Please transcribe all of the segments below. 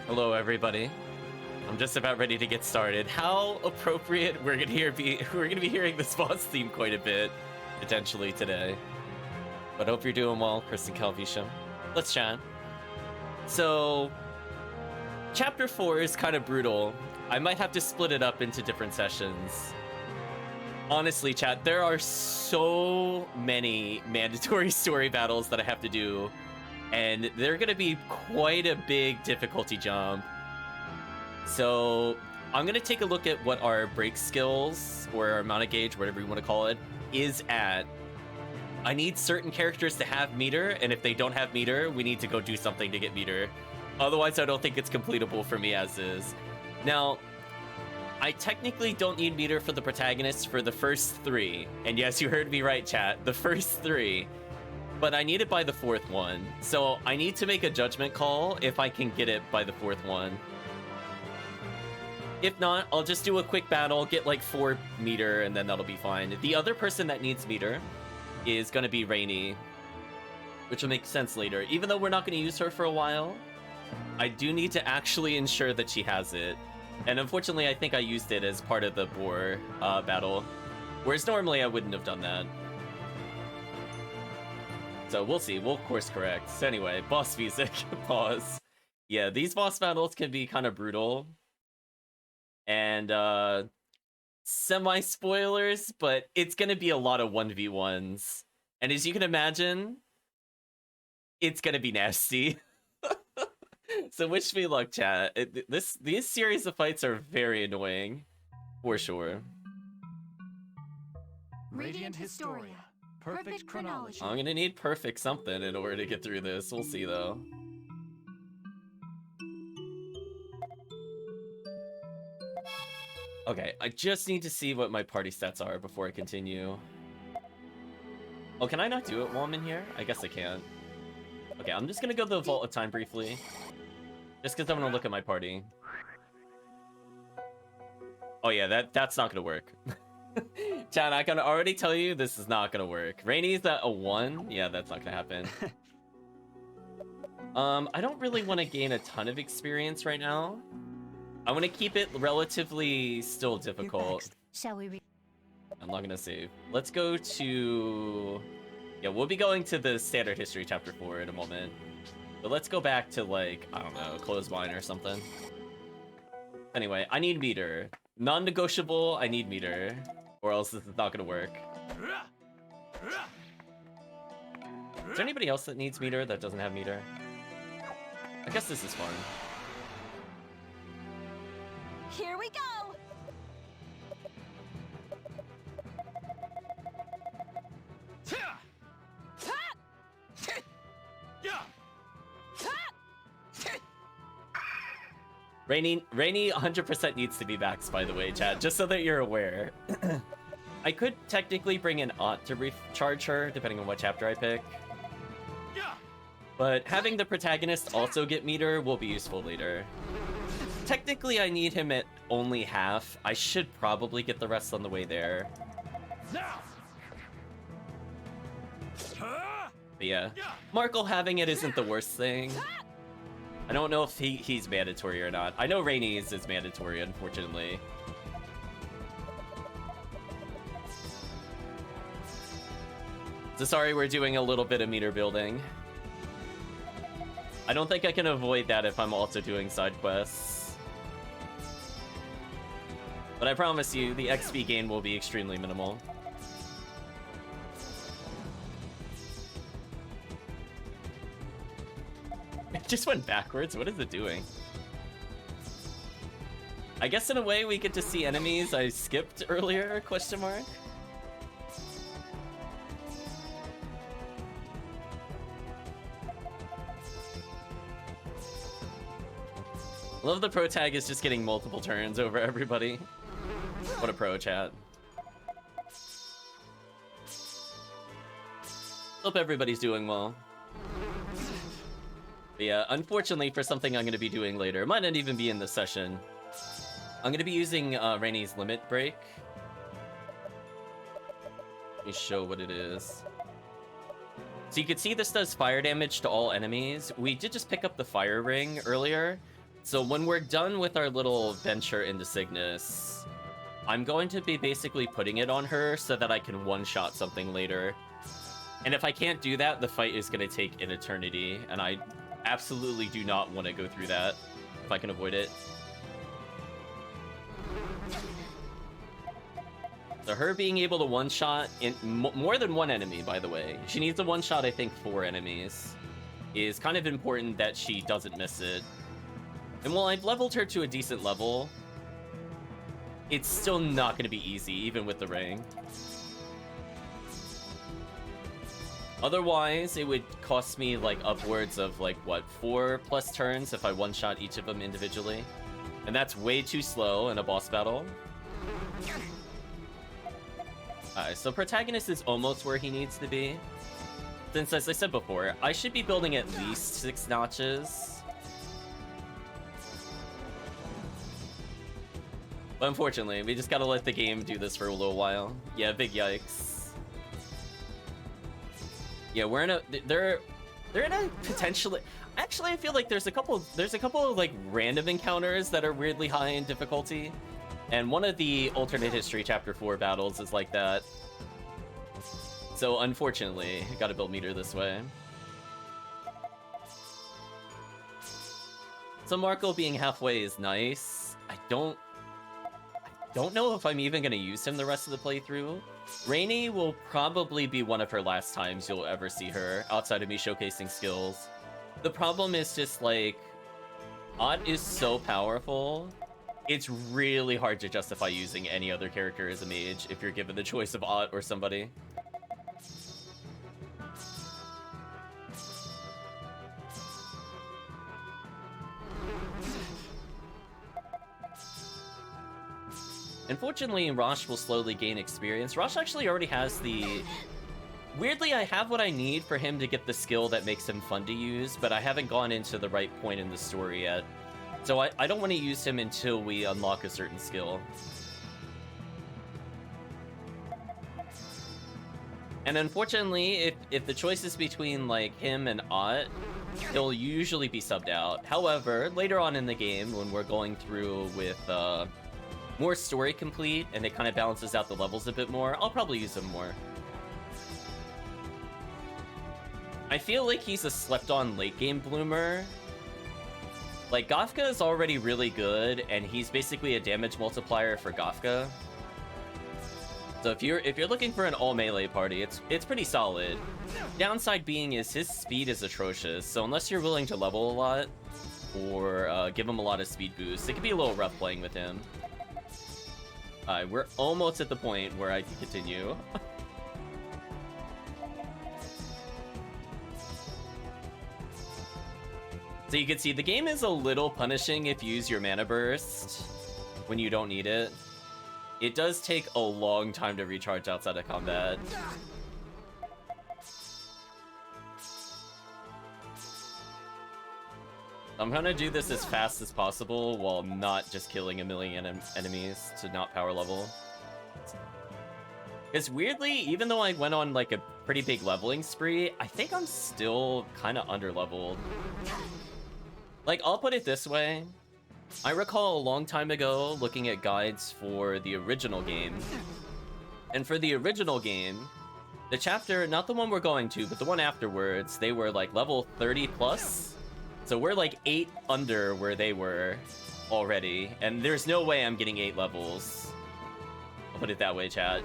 Hello, everybody. I'm just about ready to get started. How appropriate we're gonna be hearing this boss theme quite a bit potentially today. But hope you're doing well, Kristen Calvisham. Let's chat. So, chapter 4 is kind of brutal. I might have to split it up into different sessions. Honestly, chat, there are so many mandatory story battles that I have to do, and they're gonna be quite a big difficulty jump. So I'm gonna take a look at what our break skills, or our mana gauge, whatever you want to call it, is at. I need certain characters to have meter, and if they don't have meter, we need to go do something to get meter. Otherwise, I don't think it's completable for me as is. Now, I technically don't need meter for the protagonists for the first 3. And yes, you heard me right, chat. The first 3. But I need it by the 4th one. So I need to make a judgment call if I can get it by the 4th one. If not, I'll just do a quick battle, get like 4 meter, and then that'll be fine. The other person that needs meter is going to be Rainy, which will make sense later. Even though we're not going to use her for a while, I do need to actually ensure that she has it. And unfortunately, I think I used it as part of the boar battle, whereas normally I wouldn't have done that. So we'll see. We'll course correct. So anyway, boss music. Pause. Yeah, these boss battles can be kind of brutal. And semi-spoilers, but it's going to be a lot of 1v1s. And as you can imagine, it's going to be nasty. So wish me luck, chat. These series of fights are very annoying, for sure. Radiant Historia. Perfect chronology. I'm gonna need perfect something in order to get through this. We'll see, though. Okay, I just need to see what my party stats are before I continue. Oh, can I not do it while I'm in here? I guess I can. Okay, I'm just gonna go to the Vault of Time briefly. Just because I'm gonna look at my party. Oh yeah, that's not gonna work. Chat, I can already tell you this is not gonna work. Rainy's at a 1. Yeah, that's not gonna happen. I don't really want to gain a ton of experience right now. I want to keep it relatively still difficult. Shall we I'm not gonna save. Let's go to... Yeah, we'll be going to the Standard History Chapter 4 in a moment. But let's go back to, like, I don't know, Closed Mine or something. Anyway, I need meter. Non-negotiable, I need meter. Or else this is not gonna work. Is there anybody else that needs meter that doesn't have meter? I guess this is fun. Here we go. Rainy 100% needs to be maxed, by the way, chat, just so that you're aware. I could technically bring an Aunt to recharge her, depending on what chapter I pick. But having the protagonist also get meter will be useful later. Technically, I need him at only half. I should probably get the rest on the way there. But yeah, Markle having it isn't the worst thing. I don't know if he's mandatory or not. I know Rainy's is mandatory, unfortunately. So sorry, we're doing a little bit of meter building. I don't think I can avoid that if I'm also doing side quests. But I promise you, the XP gain will be extremely minimal. It just went backwards. What is it doing? I guess in a way we get to see enemies I skipped earlier, question mark? Love the pro tag is just getting multiple turns over everybody. What a pro, chat. Hope everybody's doing well. But yeah, unfortunately for something I'm going to be doing later, it might not even be in this session. I'm going to be using Rainy's Limit Break. Let me show what it is. So you can see this does fire damage to all enemies. We did just pick up the fire ring earlier. So when we're done with our little venture into Cygnus, I'm going to be basically putting it on her so that I can one-shot something later. And if I can't do that, the fight is going to take an eternity, and I absolutely do not want to go through that if I can avoid it. So her being able to one-shot in more than one enemy, by the way. She needs to one-shot, I think, 4 enemies. Is kind of important that she doesn't miss it. And while I've leveled her to a decent level, it's still not going to be easy, even with the ring. Otherwise, it would cost me, like, upwards of, like, what, 4+ turns if I one-shot each of them individually. And that's way too slow in a boss battle. Alright, so protagonist is almost where he needs to be. Since, as I said before, I should be building at least 6 notches. But unfortunately, we just gotta let the game do this for a little while. Yeah, big yikes. Yeah, we're in a... They're in a potentially... Actually, I feel like there's a couple of, like, random encounters that are weirdly high in difficulty. And one of the alternate history chapter 4 battles is like that. So unfortunately, I gotta build meter this way. So Marco being halfway is nice. I don't know if I'm even gonna use him the rest of the playthrough. Rainy will probably be one of her last times you'll ever see her, outside of me showcasing skills. The problem is just, like, Ott is so powerful. It's really hard to justify using any other character as a mage if you're given the choice of Ott or somebody. Unfortunately, Rosche will slowly gain experience. Rosche actually already has the... Weirdly, I have what I need for him to get the skill that makes him fun to use, but I haven't gone into the right point in the story yet. So I don't want to use him until we unlock a certain skill. And unfortunately, if the choice is between, like, him and Ott, he'll usually be subbed out. However, later on in the game, when we're going through with more story complete, and it kind of balances out the levels a bit more, I'll probably use him more. I feel like he's a slept-on late-game bloomer. Like, Gothka is already really good, and he's basically a damage multiplier for Gothka. So if you're looking for an all-melee party, it's pretty solid. Downside being is his speed is atrocious, so unless you're willing to level a lot, or give him a lot of speed boosts, it can be a little rough playing with him. We're almost at the point where I can continue. So you can see the game is a little punishing if you use your mana burst when you don't need it. It does take a long time to recharge outside of combat. I'm gonna do this as fast as possible while not just killing a million enemies to not power level. Because weirdly, even though I went on like a pretty big leveling spree, I think I'm still kind of under-leveled. Like, I'll put it this way. I recall a long time ago looking at guides for the original game. And for the original game, the chapter, not the one we're going to, but the one afterwards, they were like level 30 plus. So we're like 8 under where they were already. And there's no way I'm getting 8 levels. I'll put it that way, chat.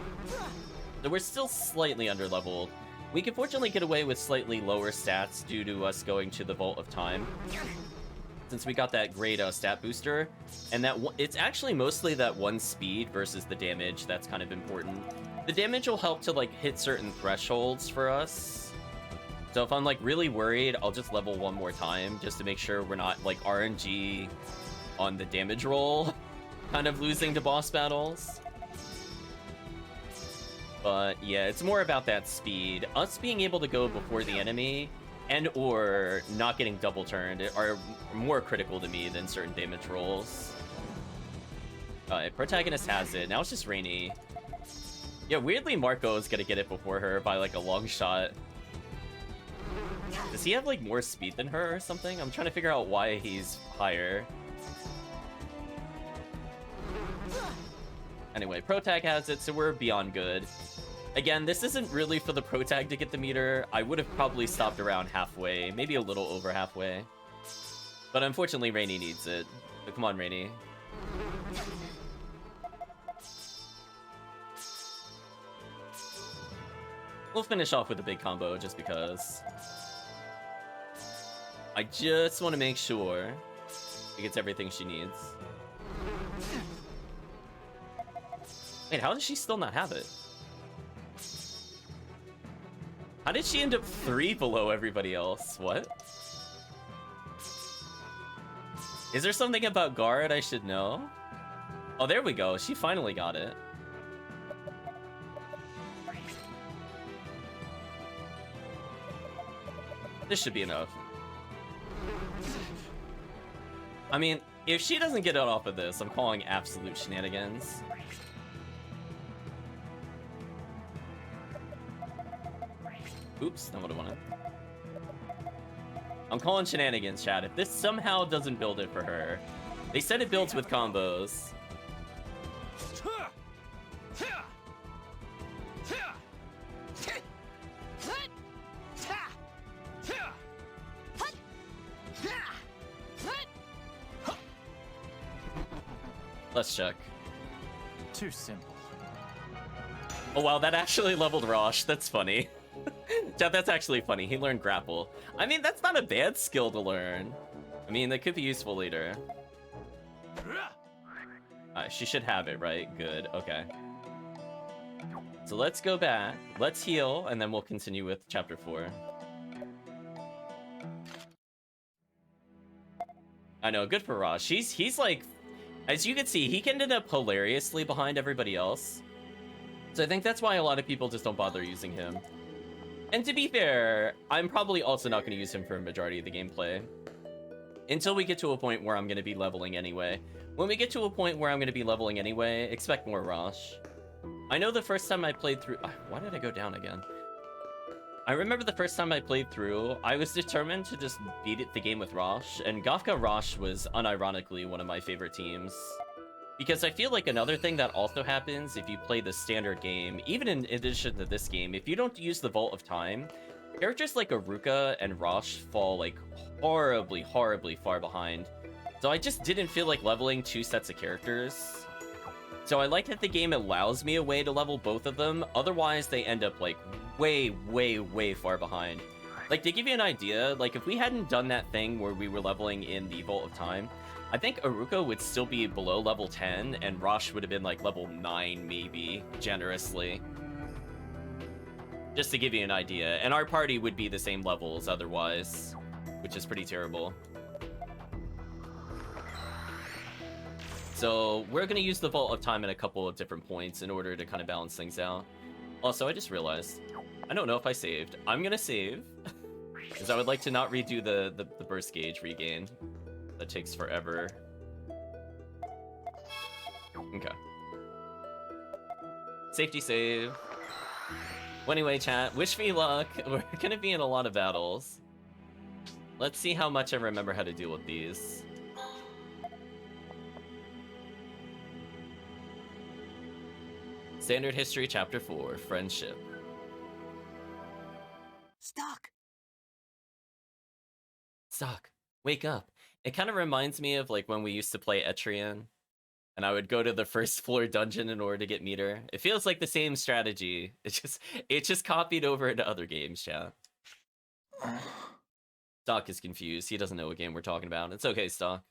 So we're still slightly under-leveled. We can fortunately get away with slightly lower stats due to us going to the Vault of Time. Since we got that great stat booster, and that it's actually mostly that one speed versus the damage that's kind of important. The damage will help to like hit certain thresholds for us. So if I'm like really worried, I'll just level one more time just to make sure we're not like RNG on the damage roll, kind of losing to boss battles. But yeah, it's more about that speed. Us being able to go before the enemy and or not getting double turned are more critical to me than certain damage rolls. Protagonist has it. Now it's just Rainy. Yeah, weirdly Marco is gonna get it before her by like a long shot. Does he have like more speed than her or something? I'm trying to figure out why he's higher. Anyway, Protag has it, so we're beyond good. Again, this isn't really for the Protag to get the meter. I would have probably stopped around halfway, maybe a little over halfway. But unfortunately, Rainy needs it. So come on, Rainy. We'll finish off with a big combo just because. I just want to make sure she gets everything she needs. Wait, how does she still not have it? How did she end up 3 below everybody else? What? Is there something about guard I should know? Oh, there we go. She finally got it. This should be enough. I mean, if she doesn't get it off of this, I'm calling absolute shenanigans. Oops, not what I wanted. I'm calling shenanigans, chat. If this somehow doesn't build it for her. They said it builds with combos. Let's check. Too simple. Oh wow, that actually leveled Rosche. That's funny. Chat, that's actually funny. He learned grapple. I mean, that's not a bad skill to learn. I mean, that could be useful later. She should have it, right? Good, okay. So let's go back. Let's heal, and then we'll continue with chapter 4. I know, good for Rosche. He's like, as you can see, he can end up hilariously behind everybody else. So I think that's why a lot of people just don't bother using him. And to be fair, I'm probably also not going to use him for a majority of the gameplay. Until we get to a point where I'm going to be leveling anyway. When we get to a point where I'm going to be leveling anyway, expect more Rosche. I know the first time I played through... Why did I go down again? I remember the first time I played through, I was determined to just beat the game with Rosche, and Gafka Rosche was unironically one of my favorite teams. Because I feel like another thing that also happens if you play the standard game, even in addition to this game, if you don't use the Vault of Time, characters like Aruka and Rosche fall like horribly, horribly far behind. So I just didn't feel like leveling 2 sets of characters. So I like that the game allows me a way to level both of them, otherwise they end up like way, way, way far behind. Like, to give you an idea, like if we hadn't done that thing where we were leveling in the Vault of Time, I think Aruka would still be below level 10, and Rosche would have been like level 9 maybe, generously. Just to give you an idea. And our party would be the same levels otherwise, which is pretty terrible. So we're going to use the Vault of Time at a couple of different points in order to kind of balance things out. Also, I just realized, I don't know if I saved. I'm going to save, because I would like to not redo the burst gauge regain. That takes forever. Okay. Safety save. Well, anyway, chat, wish me luck. We're going to be in a lot of battles. Let's see how much I remember how to deal with these. Standard History, Chapter 4, Friendship. Stock. Stock, wake up. It kind of reminds me of like when we used to play Etrian, and I would go to the first floor dungeon in order to get meter. It feels like the same strategy. It's just copied over into other games, chat. Stock is confused. He doesn't know what game we're talking about. It's okay, Stock.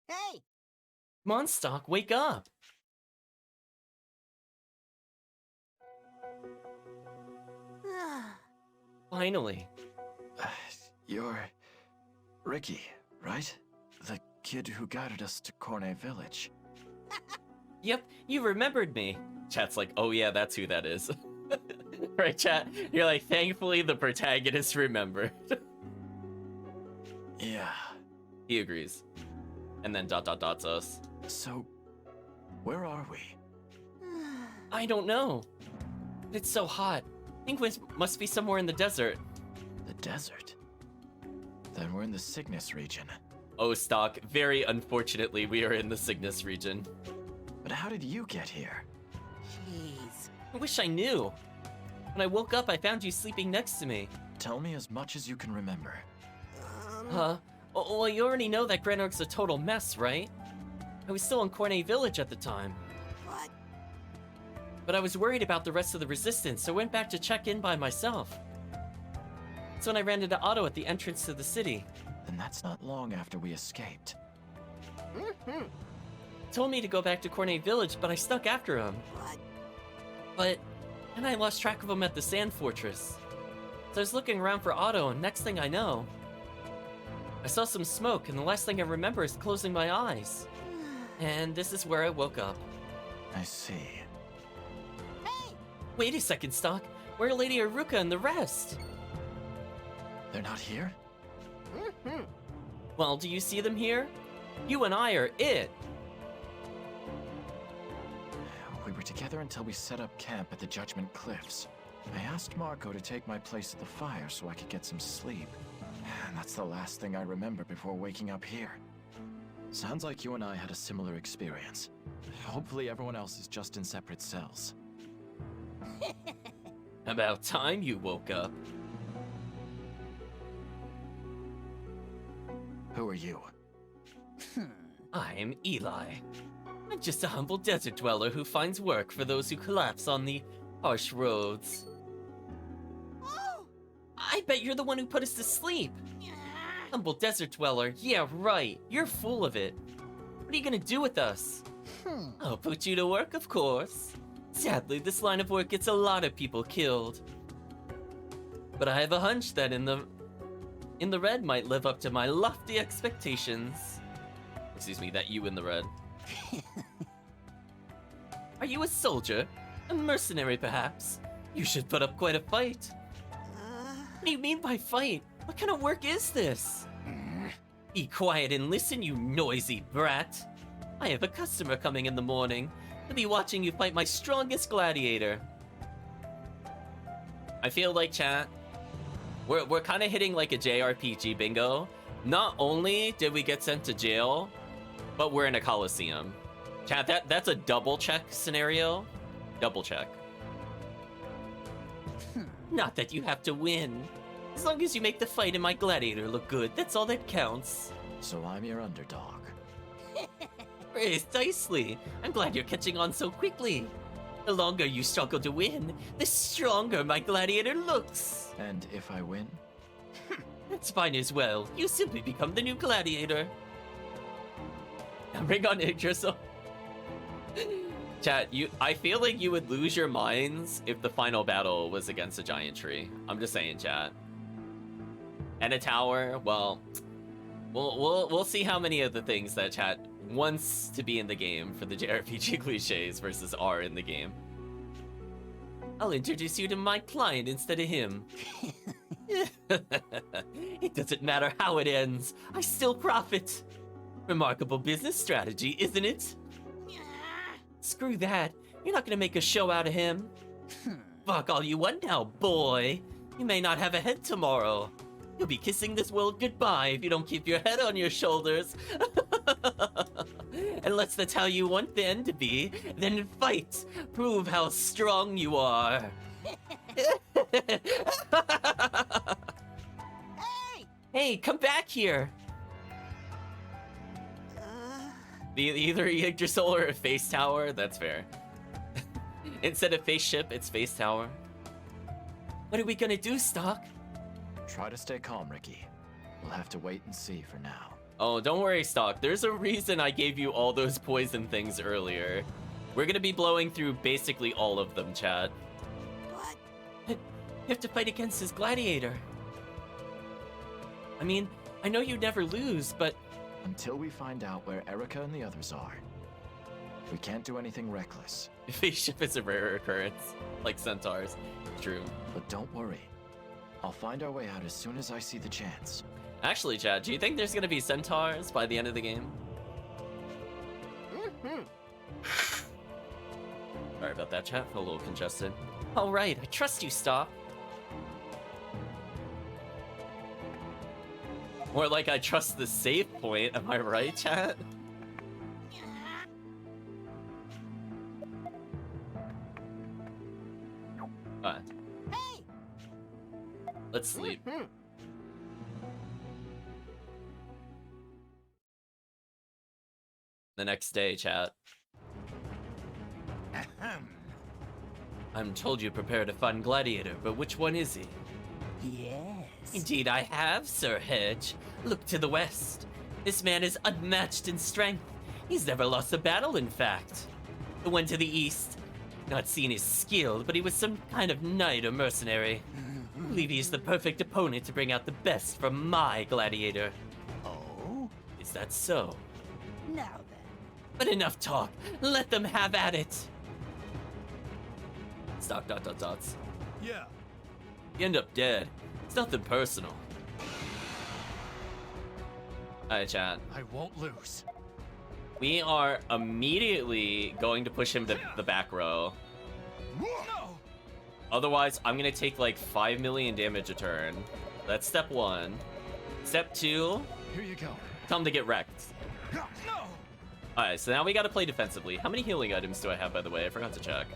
Hey. Come on, Stock, wake up. Finally. You're Ricky, right? The kid who guided us to Corne Village. Yep, you remembered me. Chat's like, oh yeah, that's who that is. Right, chat? You're like, thankfully the protagonist remembered. Yeah. He agrees. And then ... us. So, where are we? I don't know. It's so hot. I think we must be somewhere in the desert. The desert? Then we're in the Cygnus region. Oh, Stock, very unfortunately, we are in the Cygnus region. But how did you get here? Jeez. I wish I knew. When I woke up, I found you sleeping next to me. Tell me as much as you can remember. Huh? Oh, well, you already know that Granorg's a total mess, right? I was still in Cornet Village at the time. What? But I was worried about the rest of the resistance, so I went back to check in by myself. That's when I ran into Otto at the entrance to the city. Then that's not long after we escaped. Mm-hmm. He told me to go back to Cornet Village, but I stuck after him. What? But then I lost track of him at the Sand Fortress. So I was looking around for Otto, and next thing I know, I saw some smoke, and the last thing I remember is closing my eyes. And this is where I woke up. I see. Hey! Wait a second, Stock. Where are Lady Aruka and the rest? They're not here? Mm-hmm. Well, do you see them here? You and I are it. We were together until we set up camp at the Judgment Cliffs. I asked Marco to take my place at the fire so I could get some sleep. And that's the last thing I remember before waking up here. Sounds like you and I had a similar experience. Hopefully everyone else is just in separate cells. About time you woke up. Who are you? I am Eli. I'm just a humble desert dweller who finds work for those who collapse on the harsh roads. Oh! I bet you're the one who put us to sleep. Yeah. Humble desert dweller, yeah right, you're full of it. What are you gonna do with us? I'll put you to work, of course. Sadly, this line of work gets a lot of people killed. But I have a hunch that in the red might live up to my lofty expectations. Excuse me, that you in the red. Are you a soldier? A mercenary, perhaps? You should put up quite a fight. What do you mean by fight? What kind of work is this? Be quiet and listen, you noisy brat. I have a customer coming in the morning. He'll be watching you fight my strongest gladiator. I feel like, chat, we're kind of hitting like a JRPG bingo. Not only did we get sent to jail, but we're in a coliseum. Chat, that's a double check scenario. Double check. Not that you have to win. As long as you make the fight and my gladiator look good, that's all that counts. So I'm your underdog. Precisely. I'm glad you're catching on so quickly. The longer you struggle to win, the stronger my gladiator looks. And if I win? That's fine as well. You simply become the new gladiator. Now bring on Yggdrasil. Chat, I feel like you would lose your minds if the final battle was against a giant tree. I'm just saying, chat. And a tower, well, we'll see how many of the things that chat wants to be in the game for the JRPG cliches versus are in the game. I'll introduce you to my client instead of him. It doesn't matter how it ends, I still profit. Remarkable business strategy, isn't it? Screw that. You're not gonna make a show out of him. Fuck all you want now, boy. You may not have a head tomorrow. You'll be kissing this world goodbye if you don't keep your head on your shoulders. Unless that's how you want the end to be, then fight. Prove how strong you are. Hey! Hey, come back here. Either Yggdrasil or a face tower, that's fair. Instead of face ship, it's face tower. What are we gonna do, Stock? Try to stay calm, Ricky. We'll have to wait and see for now. Oh, don't worry, Stock. There's a reason I gave you all those poison things earlier. We're gonna be blowing through basically all of them, chat. What? You have to fight against his gladiator. I mean, I know you never lose, but... Until we find out where Erica and the others are, we can't do anything reckless. Face ship is a rare occurrence, like centaurs. True. But don't worry. I'll find our way out as soon as I see the chance. Actually, Chad, do you think there's gonna be centaurs by the end of the game? Sorry about that, chat. Feel a little congested. All right, I trust you, Stock. More like I trust the save point. Am I right, chat? Alright, Hey! let's sleep. Mhm. The next day, chat. Ahem. I'm told you prepared a fun gladiator, but which one is he? Yes. Indeed I have, Sir Hedge. Look to the west. This man is unmatched in strength. He's never lost a battle, in fact. The one to the east. Not seen his skill, but he was some kind of knight or mercenary. I believe he's the perfect opponent to bring out the best from my gladiator. Oh? Is that so? Now then. But enough talk. Let them have at it. Stock ... Yeah. You end up dead. It's nothing personal. Alright, chat. I won't lose. We are immediately going to push him to the back row. No! Otherwise, I'm gonna take like 5 million damage a turn. That's step 1. Step 2, Here you go. tell him to get wrecked. No! Alright, so now we gotta play defensively. How many healing items do I have, by the way? I forgot to check.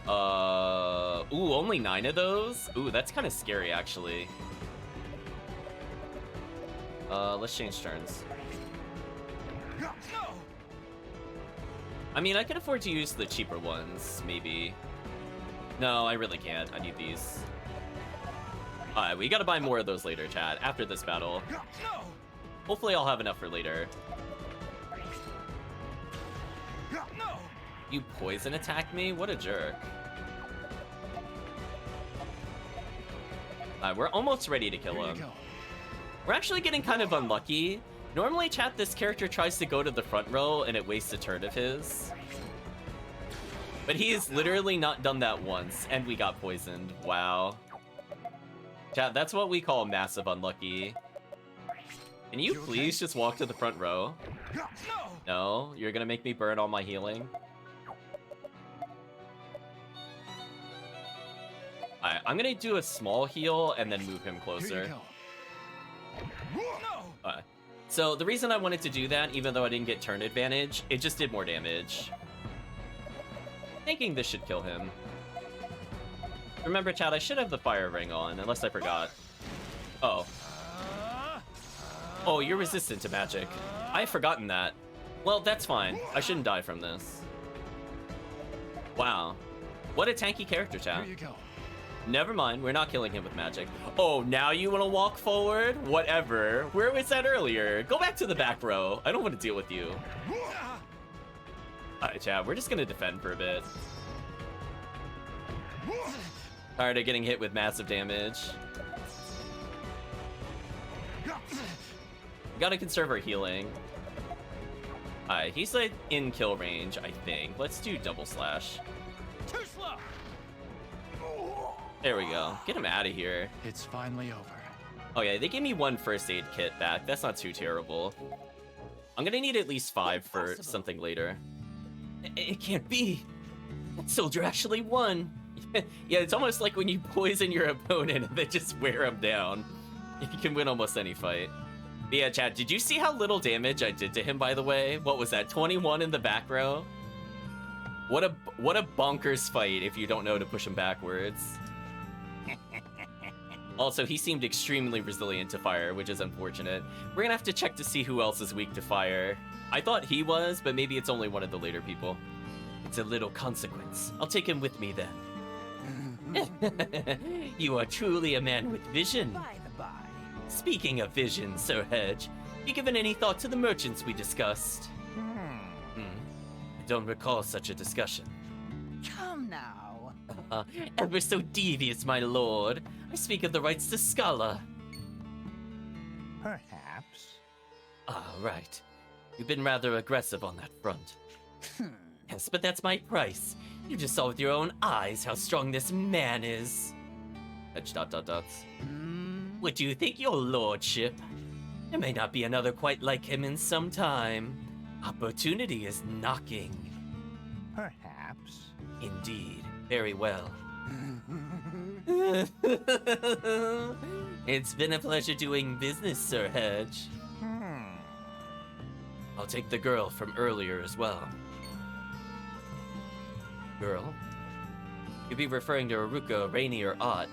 Ooh, only 9 of those? Ooh, that's kind of scary, actually. Let's change turns. No! I mean, I can afford to use the cheaper ones, maybe. No, I really can't. I need these. Alright, we gotta buy more of those later, chat, after this battle. No! Hopefully I'll have enough for later. No! You poison attack me? What a jerk. We're almost ready to kill Here you him. go. We're actually getting kind of unlucky. Normally, chat, this character tries to go to the front row and it wastes a turn of his. But he's literally not done that once, and we got poisoned. Wow. Chat, that's what we call massive unlucky. Can you You okay? please just walk to the front row? No! No? You're gonna make me burn all my healing? Alright, I'm gonna do a small heal and then move him Here closer. you go. No! Alright. So the reason I wanted to do that, even though I didn't get turn advantage, it just did more damage. Thinking this should kill him. Remember, chat, I should have the fire ring on, unless I forgot. Oh. Oh, you're resistant to magic. I've forgotten that. Well, that's fine. I shouldn't die from this. Wow. What a tanky character, chat. Here you go. Never mind, we're not killing him with magic. Oh, now you want to walk forward? Whatever. Where was that earlier? Go back to the back row. I don't want to deal with you. Alright, chat, we're just gonna defend for a bit. Tired of getting hit with massive damage. Gotta conserve our healing. Alright, he's like in kill range, I think. Let's do double slash. Too slow! There we go. Get him out of here. It's finally over. Oh yeah, they gave me 1 first aid kit back. That's not too terrible. I'm gonna need at least 5 for something later. It can't be. That soldier actually won. Yeah, it's almost like when you poison your opponent and then just wear him down. You can win almost any fight. But yeah, chat, did you see how little damage I did to him, by the way? What was that, 21 in the back row? What a bonkers fight if you don't know to push him backwards. Also, he seemed extremely resilient to fire, which is unfortunate. We're gonna have to check to see who else is weak to fire. I thought he was, but maybe it's only one of the later people. It's a little consequence. I'll take him with me then. You are truly a man with vision. By the by. Speaking of vision, Sir Hedge, have you given any thought to the merchants we discussed? I don't recall such a discussion. Come now. Ever so devious, my lord. I speak of the rights to Scala. Perhaps. Ah, right. You've been rather aggressive on that front. Yes, but that's my price. You just saw with your own eyes how strong this man is. Hedge ... What do you think, your lordship? There may not be another quite like him in some time. Opportunity is knocking. Perhaps. Indeed. Very well. It's been a pleasure doing business, Sir Hedge. I'll take the girl from earlier as well. Girl? Could be referring to Aruka, Rainy, or Ott.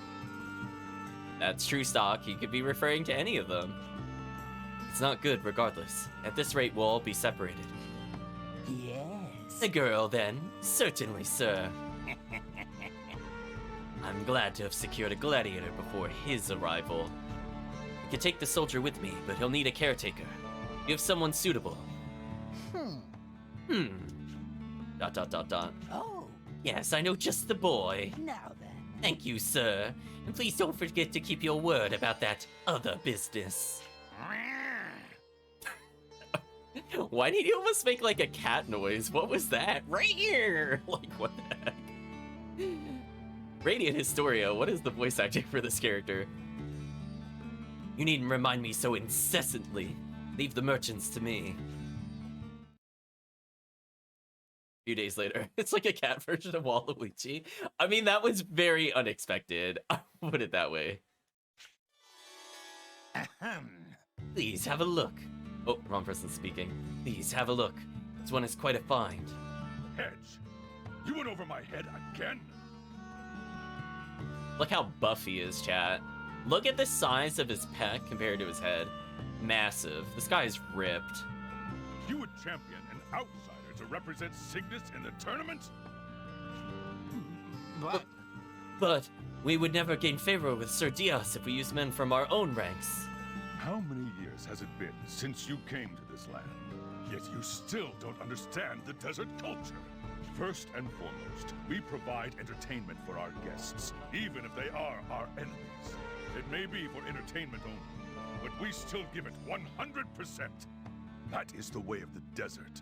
That's true, Stock. He could be referring to any of them. It's not good regardless. At this rate, we'll all be separated. Yes. The girl, then? Certainly, sir. I'm glad to have secured a gladiator before his arrival. I could take the soldier with me, but he'll need a caretaker. You have someone suitable. Dot dot dot dot. Oh, Yes, I know just the boy. now then. Thank you, sir. And please don't forget to keep your word about that other business. Why did you almost make like a cat noise? What was that? Right here! Like, what the heck? Radiant Historia, what is the voice acting for this character? You needn't remind me so incessantly. Leave the merchants to me. A few days later, it's like a cat version of Waluigi. I mean, that was very unexpected. I'll put it that way. Ahem. Please have a look. Oh, wrong person speaking. Please have a look. This one is quite a find. Hedge, you went over my head again? Look how buff he is, chat. Look at the size of his pec compared to his head. Massive. This guy is ripped. You would champion an outsider to represent Cygnus in the tournament? But we would never gain favor with Sir Diaz if we used men from our own ranks. How many years has it been since you came to this land? Yet you still don't understand the desert culture. First and foremost, we provide entertainment for our guests, even if they are our enemies. It may be for entertainment only, but we still give it 100%. That is the way of the desert.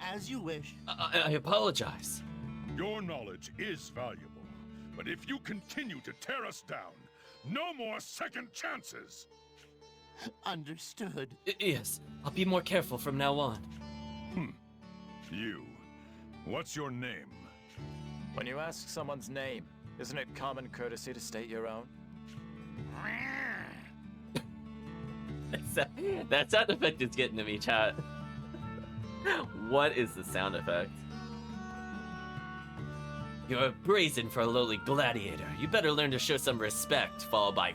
As you wish. I apologize. Your knowledge is valuable, but if you continue to tear us down, no more second chances! Understood. Yes, I'll be more careful from now on. You. What's your name? When you ask someone's name, isn't it common courtesy to state your own? That sound effect is getting to me, chat. What is the sound effect? You're brazen for a lowly gladiator. You better learn to show some respect, followed by...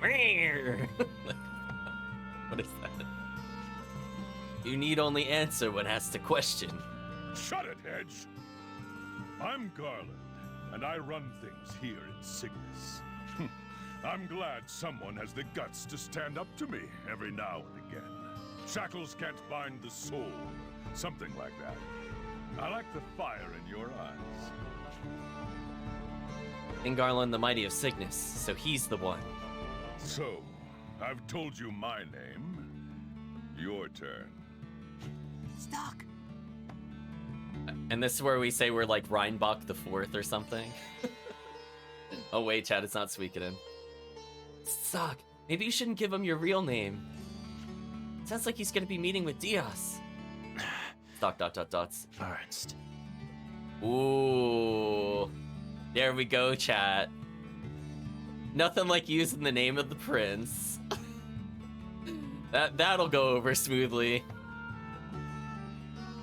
What is that? You need only answer when asked a question. Shut it, Hedge! I'm Garland, and I run things here in Cygnus. I'm glad someone has the guts to stand up to me every now and again. Shackles can't bind the soul, something like that. I like the fire in your eyes. In Garland, the mighty of Cygnus, so he's the one. So, I've told you my name. Your turn. Stock. And this is where we say we're like Reinbach the Fourth or something. Oh wait, chat, it's not Suikoden. Stock, maybe you shouldn't give him your real name. Sounds like he's gonna be meeting with Diaz. Stock ... Ernst. Ooh. There we go, chat. Nothing like using the name of the prince. That'll go over smoothly.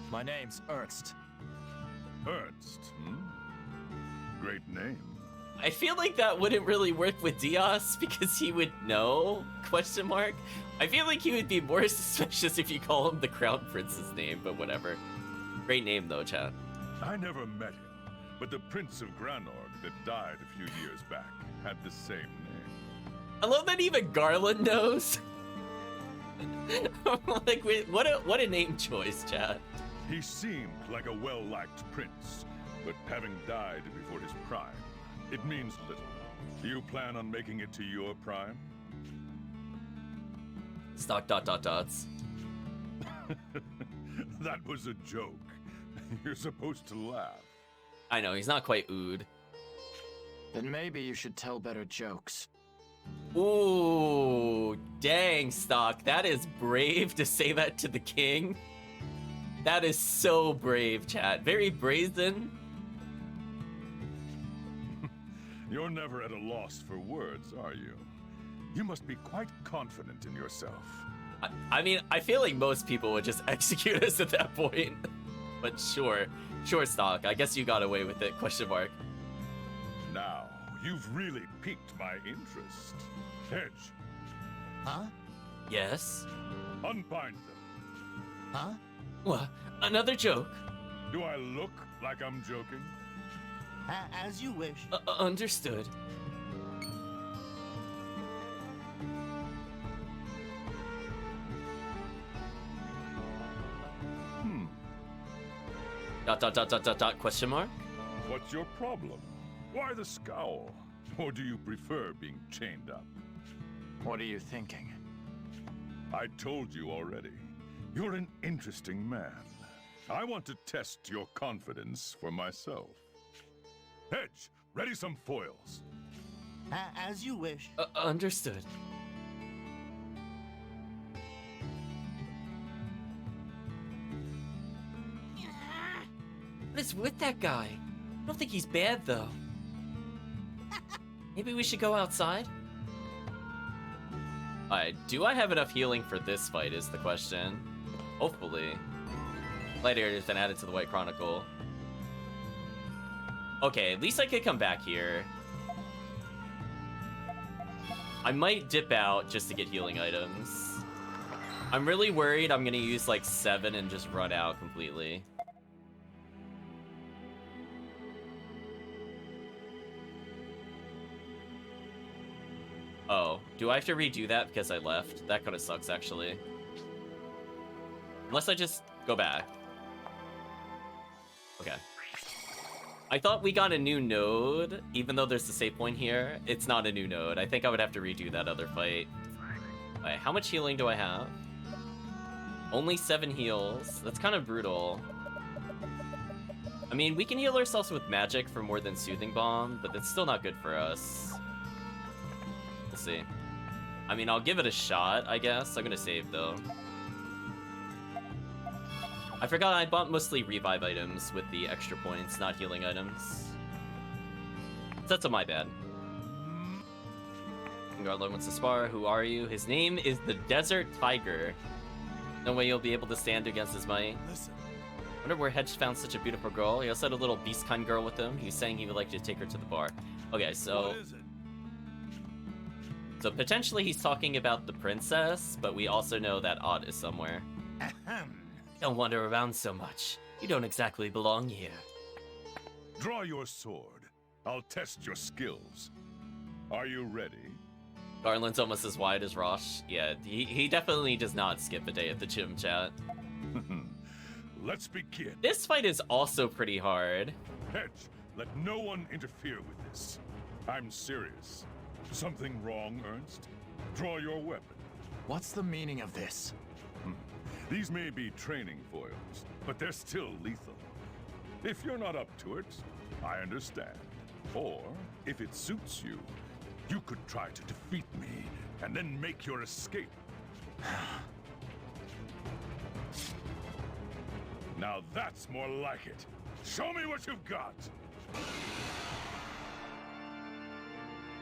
My name's Ernst. Ernst, Great name. I feel like that wouldn't really work with Diaz because he would know, question mark. I feel like he would be more suspicious if you call him the Crown Prince's name, but whatever. Great name though, chat. I never met him, but the Prince of Granorg that died a few years back had the same name. I love that even Garland knows. Like, wait, what a name choice, chat. He seemed like a well-liked prince, but having died before his prime, it means little. Do you plan on making it to your prime? Stock ... That was a joke. You're supposed to laugh. I know, he's not quite Ood. Then maybe you should tell better jokes. Ooh, dang, Stock. That is brave to say that to the king. That is so brave, chat. Very brazen. You're never at a loss for words, are you? You must be quite confident in yourself. I mean, I feel like most people would just execute us at that point. But sure, Stock. I guess you got away with it, question mark. Now, you've really piqued my interest. Hedge, Huh? Yes? unbind them. Huh? What? Another joke? Do I look like I'm joking? As you wish. Understood. Question mark? What's your problem? Why the scowl? Or do you prefer being chained up? What are you thinking? I told you already. You're an interesting man. I want to test your confidence for myself. Hedge, ready some foils. As you wish. Understood. What is with that guy? I don't think he's bad, though. Maybe we should go outside? Alright, do I have enough healing for this fight is the question. Hopefully. Later, has been added to the White Chronicle. Okay, at least I could come back here. I might dip out just to get healing items. I'm really worried I'm gonna use like 7 and just run out completely. Oh, do I have to redo that because I left? That kind of sucks, actually. Unless I just go back. Okay. I thought we got a new node, even though there's a save point here. It's not a new node. I think I would have to redo that other fight. Alright, how much healing do I have? Only 7 heals. That's kind of brutal. I mean, we can heal ourselves with magic for more than Soothing Bomb, but that's still not good for us. We'll see. I mean, I'll give it a shot, I guess. I'm gonna save, though. I forgot I bought mostly revive items with the extra points, not healing items. That's my bad. Garland wants to spar. Who are you? His name is the Desert Tiger. No way you'll be able to stand against his might. Listen. Wonder where Hedge found such a beautiful girl. He also had a little beast-kind girl with him. He's saying he would like to take her to the bar. Okay, so... What is it? So potentially he's talking about the princess, but we also know that Odd is somewhere. Ahem. Don't wander around so much. You don't exactly belong here. Draw your sword. I'll test your skills. Are you ready? Garland's almost as wide as Rosche. Yeah, he definitely does not skip a day at the gym, chat. Let's begin. This fight is also pretty hard. Hedge, let no one interfere with this. I'm serious. Something wrong, Ernst? Draw your weapon. What's the meaning of this? These may be training foils, but they're still lethal. If you're not up to it, I understand. Or, if it suits you, you could try to defeat me and then make your escape. Now that's more like it. Show me what you've got.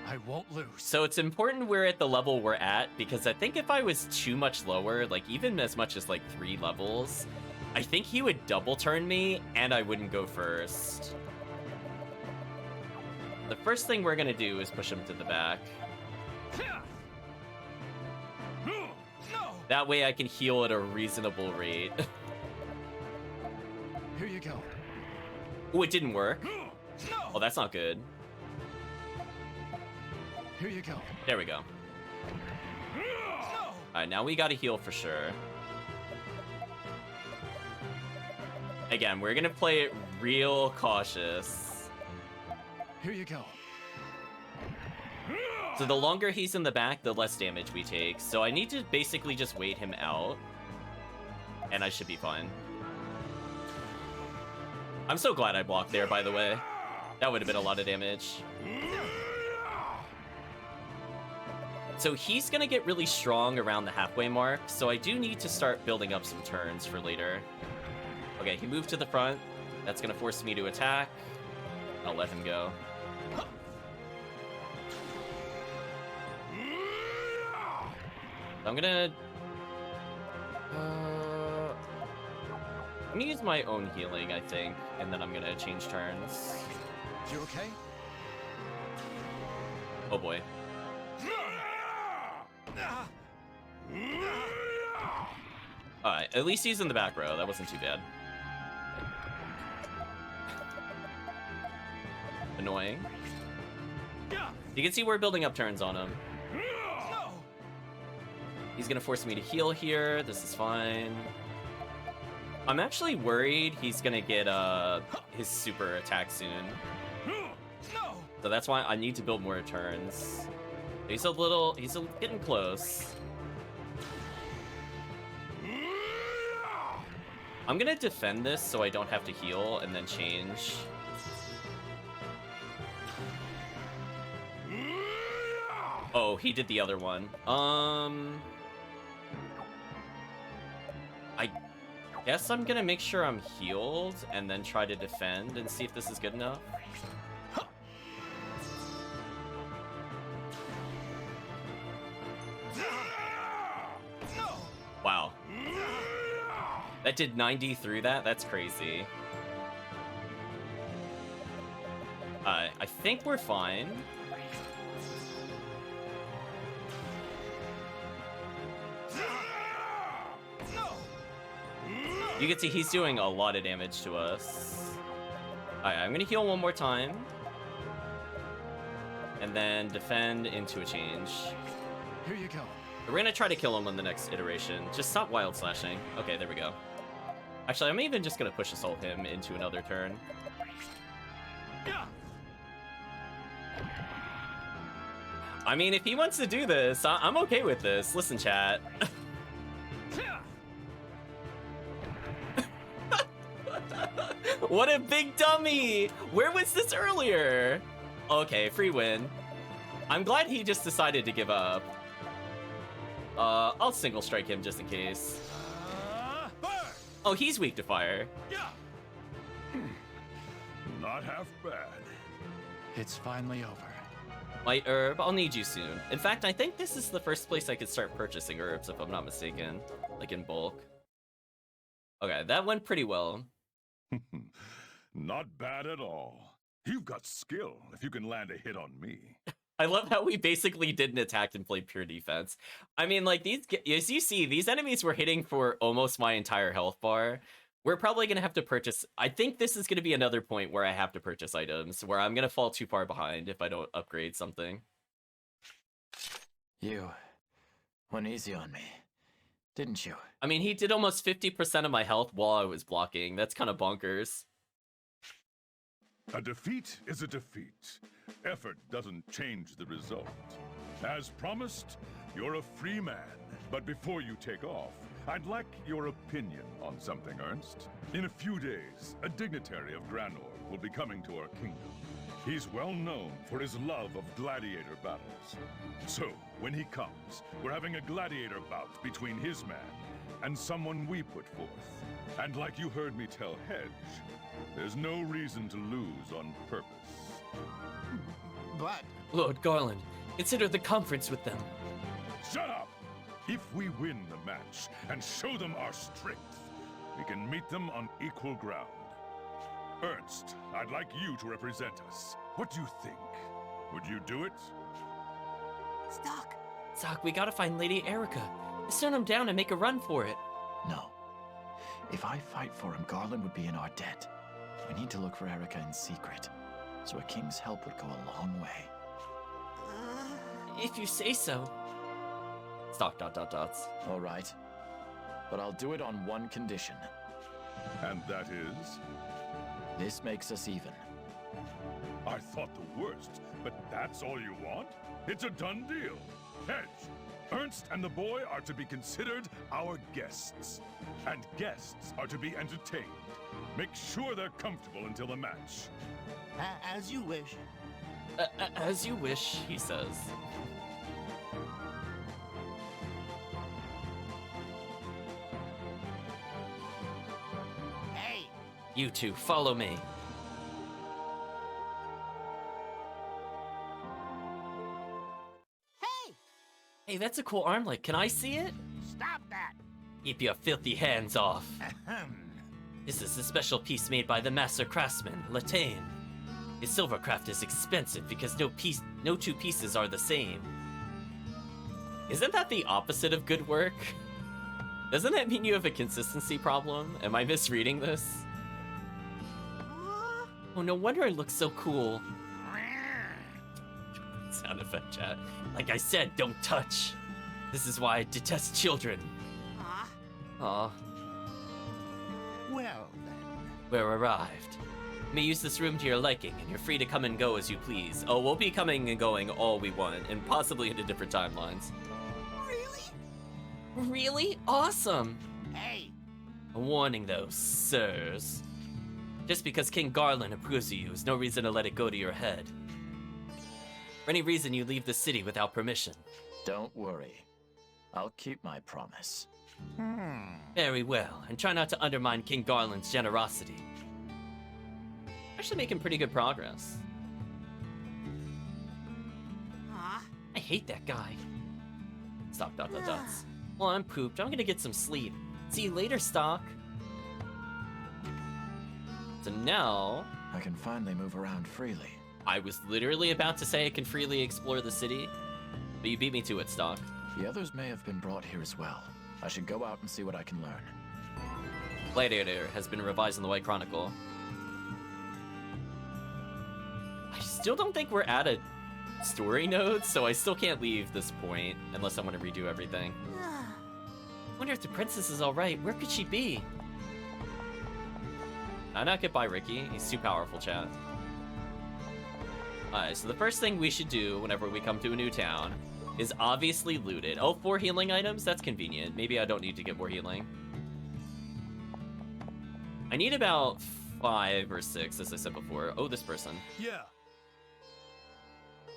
I won't lose. So it's important we're at the level we're at, because I think if I was too much lower, like even as much as like 3 levels, I think he would double turn me and I wouldn't go first. The first thing we're gonna do is push him to the back. That way I can heal at a reasonable rate. Here you go. Oh, it didn't work. Oh, that's not good. Here you go. There we go. Alright, now we gotta heal for sure. Again, we're gonna play it real cautious. Here you go. So the longer he's in the back, the less damage we take. So I need to basically just wait him out. And I should be fine. I'm so glad I blocked there, by the way. That would have been a lot of damage. So he's gonna get really strong around the halfway mark, so I do need to start building up some turns for later. Okay, he moved to the front. That's gonna force me to attack. I'll let him go. I'm gonna use my own healing, I think, and then I'm gonna change turns. You okay? Oh boy. Alright, at least he's in the back row. That wasn't too bad. Annoying. You can see we're building up turns on him. He's gonna force me to heal here. This is fine. I'm actually worried he's gonna get his super attack soon. So that's why I need to build more turns. He's getting close. I'm gonna defend this so I don't have to heal and then change. Oh, he did the other one. I guess I'm gonna make sure I'm healed and then try to defend and see if this is good enough. Wow. That did 90 through that? That's crazy. I think we're fine. You can see he's doing a lot of damage to us. Alright, I'm gonna heal one more time. And then defend into a change. Here you go. We're gonna try to kill him on the next iteration. Just stop wild slashing. Okay, there we go. Actually, I'm even just gonna push assault him into another turn. I mean, if he wants to do this, I'm okay with this. Listen, chat. What a big dummy! Where was this earlier? Okay, free win. I'm glad he just decided to give up. I'll single strike him just in case. Oh, he's weak to fire. Not half bad. It's finally over. Light herb, I'll need you soon. In fact, I think this is the first place I could start purchasing herbs, if I'm not mistaken. Like in bulk. Okay, that went pretty well. Not bad at all. You've got skill if you can land a hit on me. I love how we basically didn't attack and play pure defense. I mean, like, these, as you see, these enemies were hitting for almost my entire health bar. We're probably going to have to purchase... I think this is going to be another point where I have to purchase items, where I'm going to fall too far behind if I don't upgrade something. You went easy on me, didn't you? I mean, he did almost 50% of my health while I was blocking. That's kind of bonkers. A defeat is a defeat. Effort doesn't change the result. As promised, you're a free man. But before you take off, I'd like your opinion on something, Ernst. In a few days, a dignitary of Granor will be coming to our kingdom. He's well known for his love of gladiator battles. So, when he comes, we're having a gladiator bout between his man and someone we put forth. And like you heard me tell Hedge, there's no reason to lose on purpose. But Lord Garland, consider the conference with them. Shut up! If we win the match and show them our strength, we can meet them on equal ground. Ernst, I'd like you to represent us. What do you think? Would you do it? Zoc, we gotta find Lady Erica. Turn him down and make a run for it. No. If I fight for him, Garland would be in our debt. We need to look for Erica in secret, so a king's help would go a long way. If you say so. Stock ... All right. But I'll do it on one condition. And that is? This makes us even. I thought the worst, but that's all you want? It's a done deal. Hedge, Ernst and the boy are to be considered our guests. And guests are to be entertained. Make sure they're comfortable until the match. as you wish. As you wish, he says. Hey! You two, follow me. Hey! Hey, that's a cool armlet. Can I see it? Stop that! Keep your filthy hands off. Ahem. This is a special piece made by the master craftsman, Latane. His silvercraft is expensive because no two pieces are the same. Isn't that the opposite of good work? Doesn't that mean you have a consistency problem? Am I misreading this? Oh, no wonder it looks so cool. Sound effect, chat. Like I said, don't touch. This is why I detest children. Aw. Well, then. We're arrived. You may use this room to your liking, and you're free to come and go as you please. Oh, we'll be coming and going all we want, and possibly into different timelines. Really? Really? Awesome! Hey, A warning, though, sirs. Just because King Garland approves of you is no reason to let it go to your head. For any reason you leave the city without permission. Don't worry. I'll keep my promise. Very well, and try not to undermine King Garland's generosity. Actually making pretty good progress. I hate that guy. Stock ... Well, I'm pooped. I'm gonna get some sleep. See you later, Stock. So now... I can finally move around freely. I was literally about to say I can freely explore the city, but you beat me to it, Stock. The others may have been brought here as well. I should go out and see what I can learn. Gladiator has been revised in the White Chronicle. I still don't think we're at a story node, so I still can't leave this point unless I want to redo everything. I wonder if the princess is alright. Where could she be? I not get by Ricky. He's too powerful, chat. Alright, so the first thing we should do whenever we come to a new town is obviously loot it. Oh, 4 healing items? That's convenient. Maybe I don't need to get more healing. I need about 5 or 6, as I said before. Oh, this person. Yeah.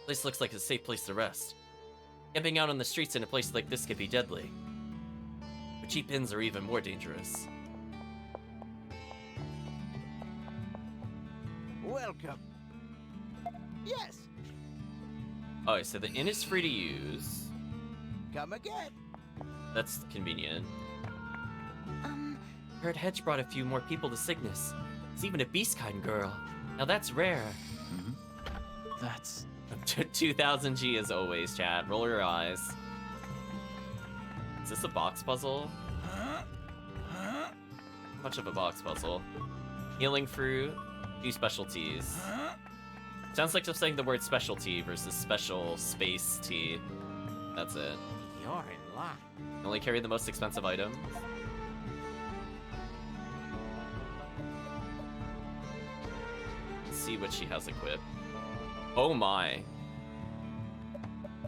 This looks like a safe place to rest. Camping out on the streets in a place like this could be deadly. But cheap inns are even more dangerous. welcome. Yes, Oh, so the inn is free to use. come again. That's convenient. Heard Hedge brought a few more people to Cygnus. It's even a beast-kind girl. Now that's rare. That's... 2000 G as always, chat. Roll your eyes. Is this a box puzzle? How much of a box puzzle? Healing fruit, few specialties. Sounds like just saying the word specialty versus special space tea. That's it. You're in luck. Only carry the most expensive items. Let's see what she has equipped. Oh my.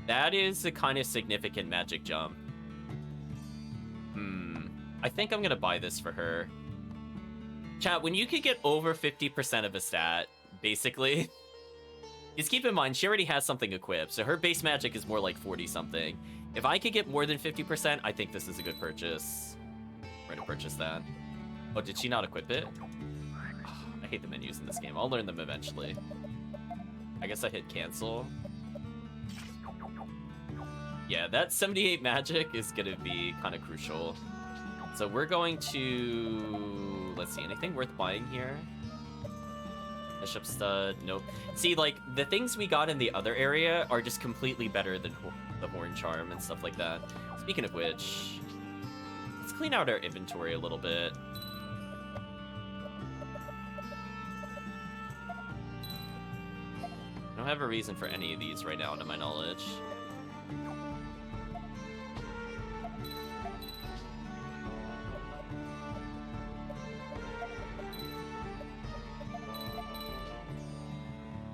That is a kind of significant magic jump. I think I'm gonna buy this for her. Chat, when you could get over 50% of a stat, basically, just keep in mind, she already has something equipped, so her base magic is more like 40-something. If I could get more than 50%, I think this is a good purchase. We're gonna purchase that. Oh, did she not equip it? Oh, I hate the menus in this game. I'll learn them eventually. I guess I hit cancel. Yeah, that 78 magic is gonna be kind of crucial. So we're going to... Let's see, anything worth buying here? Bishop stud, nope. See, like, the things we got in the other area are just completely better than the horn charm and stuff like that. Speaking of which, let's clean out our inventory a little bit. I don't have a reason for any of these right now, to my knowledge.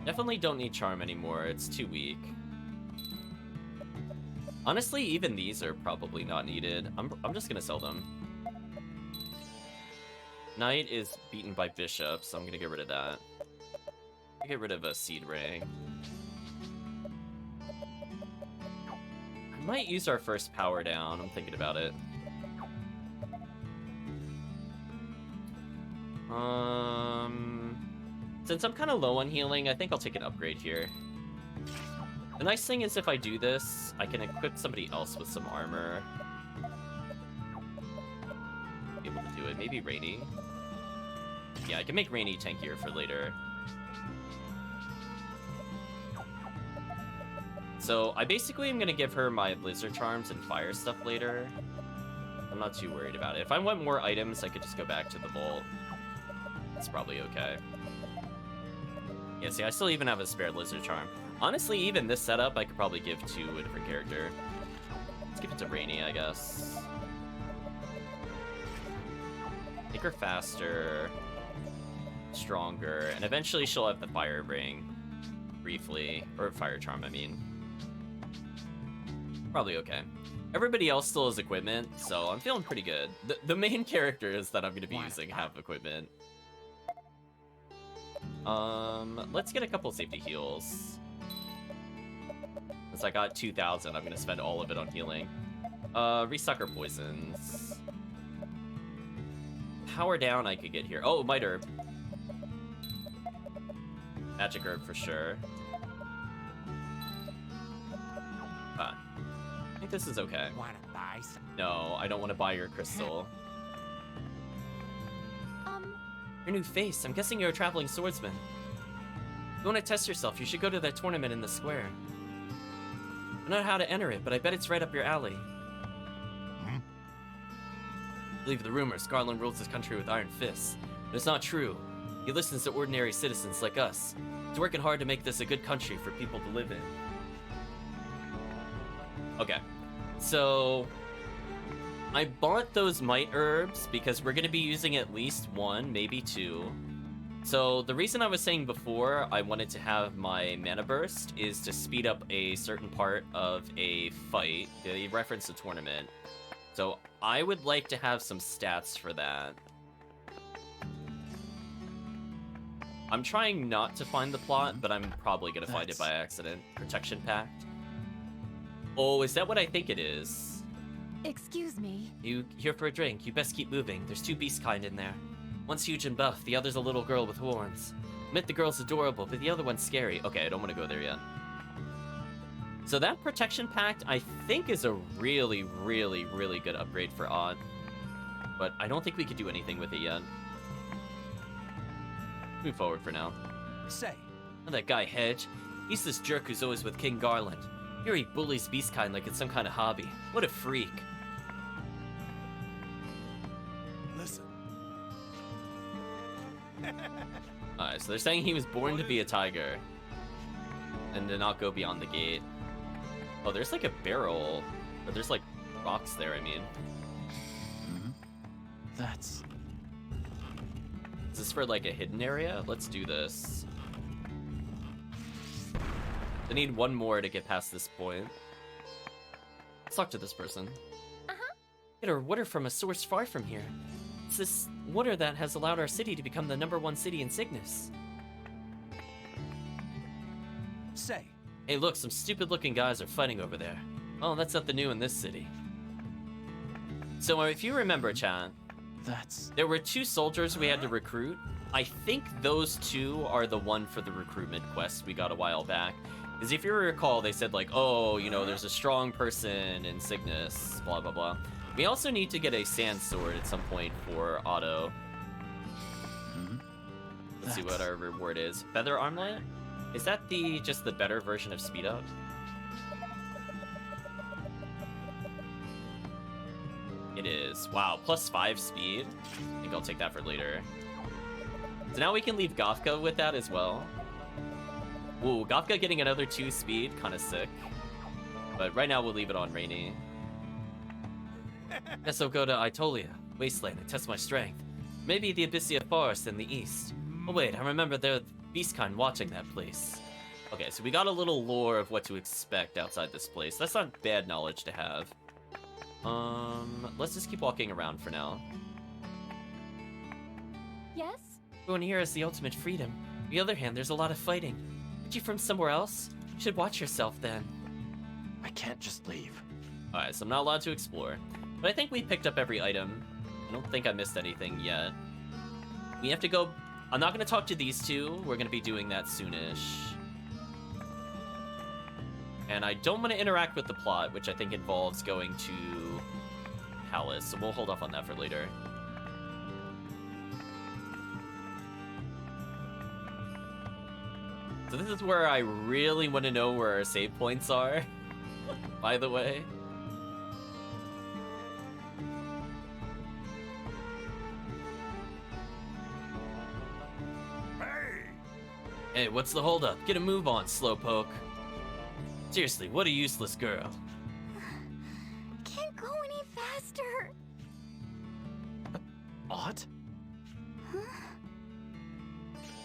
Definitely don't need charm anymore, it's too weak. Honestly, even these are probably not needed. I'm just gonna sell them. Knight is beaten by Bishop, so I'm gonna get rid of that. Get rid of a Seed Ray. I might use our first power down, I'm thinking about it. Since I'm kind of low on healing, I think I'll take an upgrade here. The nice thing is if I do this, I can equip somebody else with some armor. Be able to do it. Maybe Rainy. Yeah, I can make Rainy tankier for later. So I basically am gonna give her my Blizzard Charms and fire stuff later. I'm not too worried about it. If I want more items, I could just go back to the vault. It's probably okay. Yeah, see, I still even have a spare Blizzard Charm. Honestly, even this setup, I could probably give to a different character. Let's give it to Rainy, I guess. Make her faster, stronger, and eventually she'll have the Fire Ring. Briefly. Or Fire Charm, I mean. Probably okay. Everybody else still has equipment, so I'm feeling pretty good. The main characters that I'm going to be using have equipment. Let's get a couple safety heals. Since I got 2,000, I'm going to spend all of it on healing. Resucker poisons. Power down I could get here. Oh, Might Herb. Magic Herb for sure. I think this is okay. Wanna buy some? No, I don't want to buy your crystal. Your new face. I'm guessing you're a traveling swordsman. If you want to test yourself, you should go to that tournament in the square. I don't know how to enter it, but I bet it's right up your alley. Believe the rumors, Garland rules this country with iron fists. But it's not true. He listens to ordinary citizens like us. He's working hard to make this a good country for people to live in. Okay, so I bought those Might Herbs because we're going to be using at least one, maybe two. So the reason I was saying before I wanted to have my Mana Burst is to speed up a certain part of a fight. They reference a tournament. So I would like to have some stats for that. I'm trying not to find the plot, but I'm probably going to find it by accident. Protection Pact. Oh, is that what I think it is? Excuse me. You here for a drink? You best keep moving. There's two beast kind in there. One's huge and buff, the other's a little girl with horns. Admit the girl's adorable, but the other one's scary. Okay, I don't want to go there yet. So that Protection Pact, I think, is a really, really, really good upgrade for Odd. But I don't think we could do anything with it yet. Move forward for now. Say. Oh, that guy Hedge. He's this jerk who's always with King Garland. Here he bullies Beastkind like it's some kind of hobby. What a freak. Listen. Alright, so they're saying he was born to be a tiger. And to not go beyond the gate. Oh, there's like a barrel. Or there's like rocks there, I mean. That's... Is this for like a hidden area? Let's do this. I need one more to get past this point. Let's talk to this person. Get our water from a source far from here. It's this water that has allowed our city to become the #1 city in Cygnus. Say. Hey, look, some stupid-looking guys are fighting over there. Oh, that's nothing new in this city. So, if you remember, chat, there were 2 soldiers we had to recruit. I think those 2 are the one for the recruitment quest we got a while back. Because if you recall, they said like, oh, you know, there's a strong person in Cygnus, blah, blah, blah. We also need to get a sand sword at some point for Otto. Let's see what our reward is. Feather Armlet? Is that just the better version of Speed Up? It is. Wow, +5 speed. I think I'll take that for later. So now we can leave Gothka with that as well. Ooh, Gothka getting another 2 speed, kind of sick. But right now we'll leave it on Rainy. Guess I'll go to Itolia, Wasteland, and test my strength. Maybe the Abyssia Forest in the east. Oh wait, I remember there are Beastkind watching that place. Okay, so we got a little lore of what to expect outside this place. That's not bad knowledge to have. Let's just keep walking around for now. Yes? Everyone here has the ultimate freedom. On the other hand, there's a lot of fighting. Aren't you from somewhere else? You should watch yourself then. I can't just leave. Alright, so I'm not allowed to explore. But I think we picked up every item. I don't think I missed anything yet. We have to go... I'm not going to talk to these 2. We're going to be doing that soonish. And I don't want to interact with the plot, which I think involves going to Palace. So we'll hold off on that for later. So this is where I really want to know where our save points are, by the way. Hey, what's the holdup? Get a move on, slowpoke. Seriously, what a useless girl. Can't go any faster. Odd? Huh?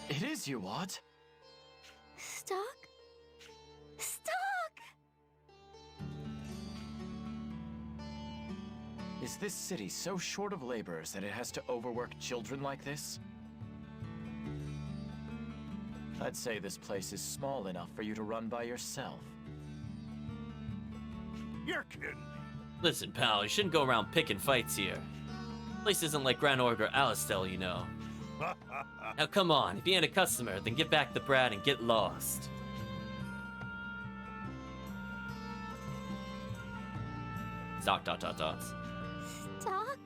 It is you, Odd. Stuck? Stuck! Is this city so short of laborers that it has to overwork children like this? I'd say this place is small enough for you to run by yourself. You're kidding. Listen, pal, you shouldn't go around picking fights here. Place isn't like Grand Org or Alistel, you know. Now come on, if you ain't a customer, then get back the brat and get lost. Stock ... Stuck?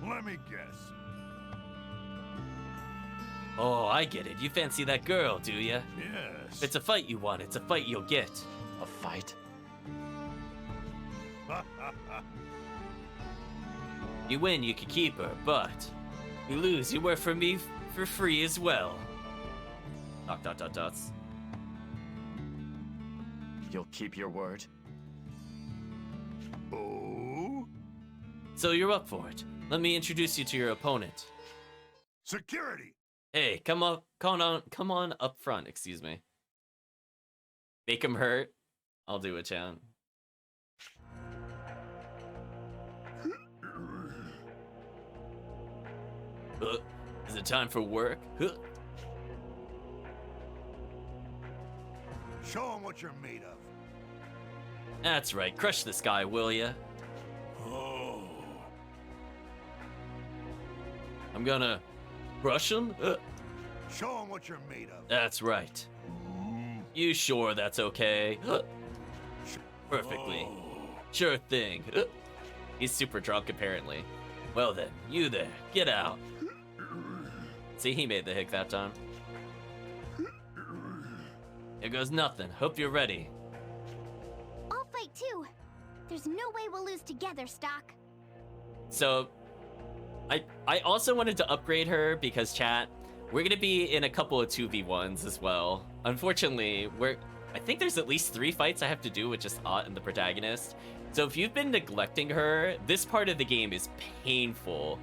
Let me guess. Oh, I get it. You fancy that girl, do ya? Yes. If it's a fight you want, it's a fight you'll get. A fight? You win, you can keep her, but you lose, you work for me for free as well. ... You'll keep your word? Oh? So you're up for it. Let me introduce you to your opponent. Security! Hey, come on up front, excuse me. Make him hurt. I'll do it, chan. Is it time for work? Show him what you're made of. That's right, crush this guy, will ya? Oh. I'm gonna crush him? Show him what you're made of. That's right. You sure that's okay? Perfectly. Sure thing. He's super drunk, apparently. Well then, you there, get out. See, he made the hick that time. Here goes nothing. Hope you're ready. I'll fight too. There's no way we'll lose together, Stock. So, I also wanted to upgrade her because, chat, we're gonna be in a couple of 2v1s as well. Unfortunately, I think there's at least 3 fights I have to do with just Ott and the protagonist. So if you've been neglecting her, this part of the game is painful.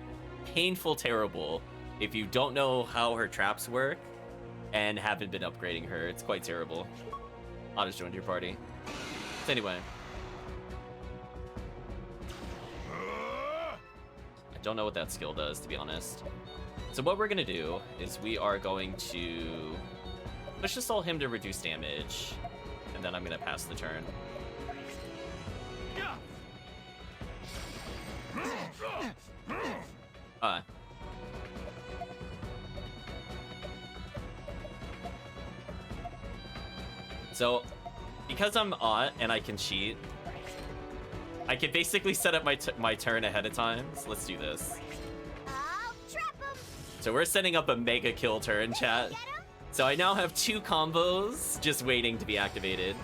Painful, terrible. If you don't know how her traps work and haven't been upgrading her, it's quite terrible. Ott has joined your party. So anyway. I don't know what that skill does, to be honest. So what we're gonna do is we are going to push this all him to reduce damage, and then I'm gonna pass the turn. So, because I'm Ott and I can cheat, I can basically set up my turn ahead of time. So let's do this. I'll trap him. So we're setting up a mega kill turn, chat. Get him? So I now have 2 combos just waiting to be activated.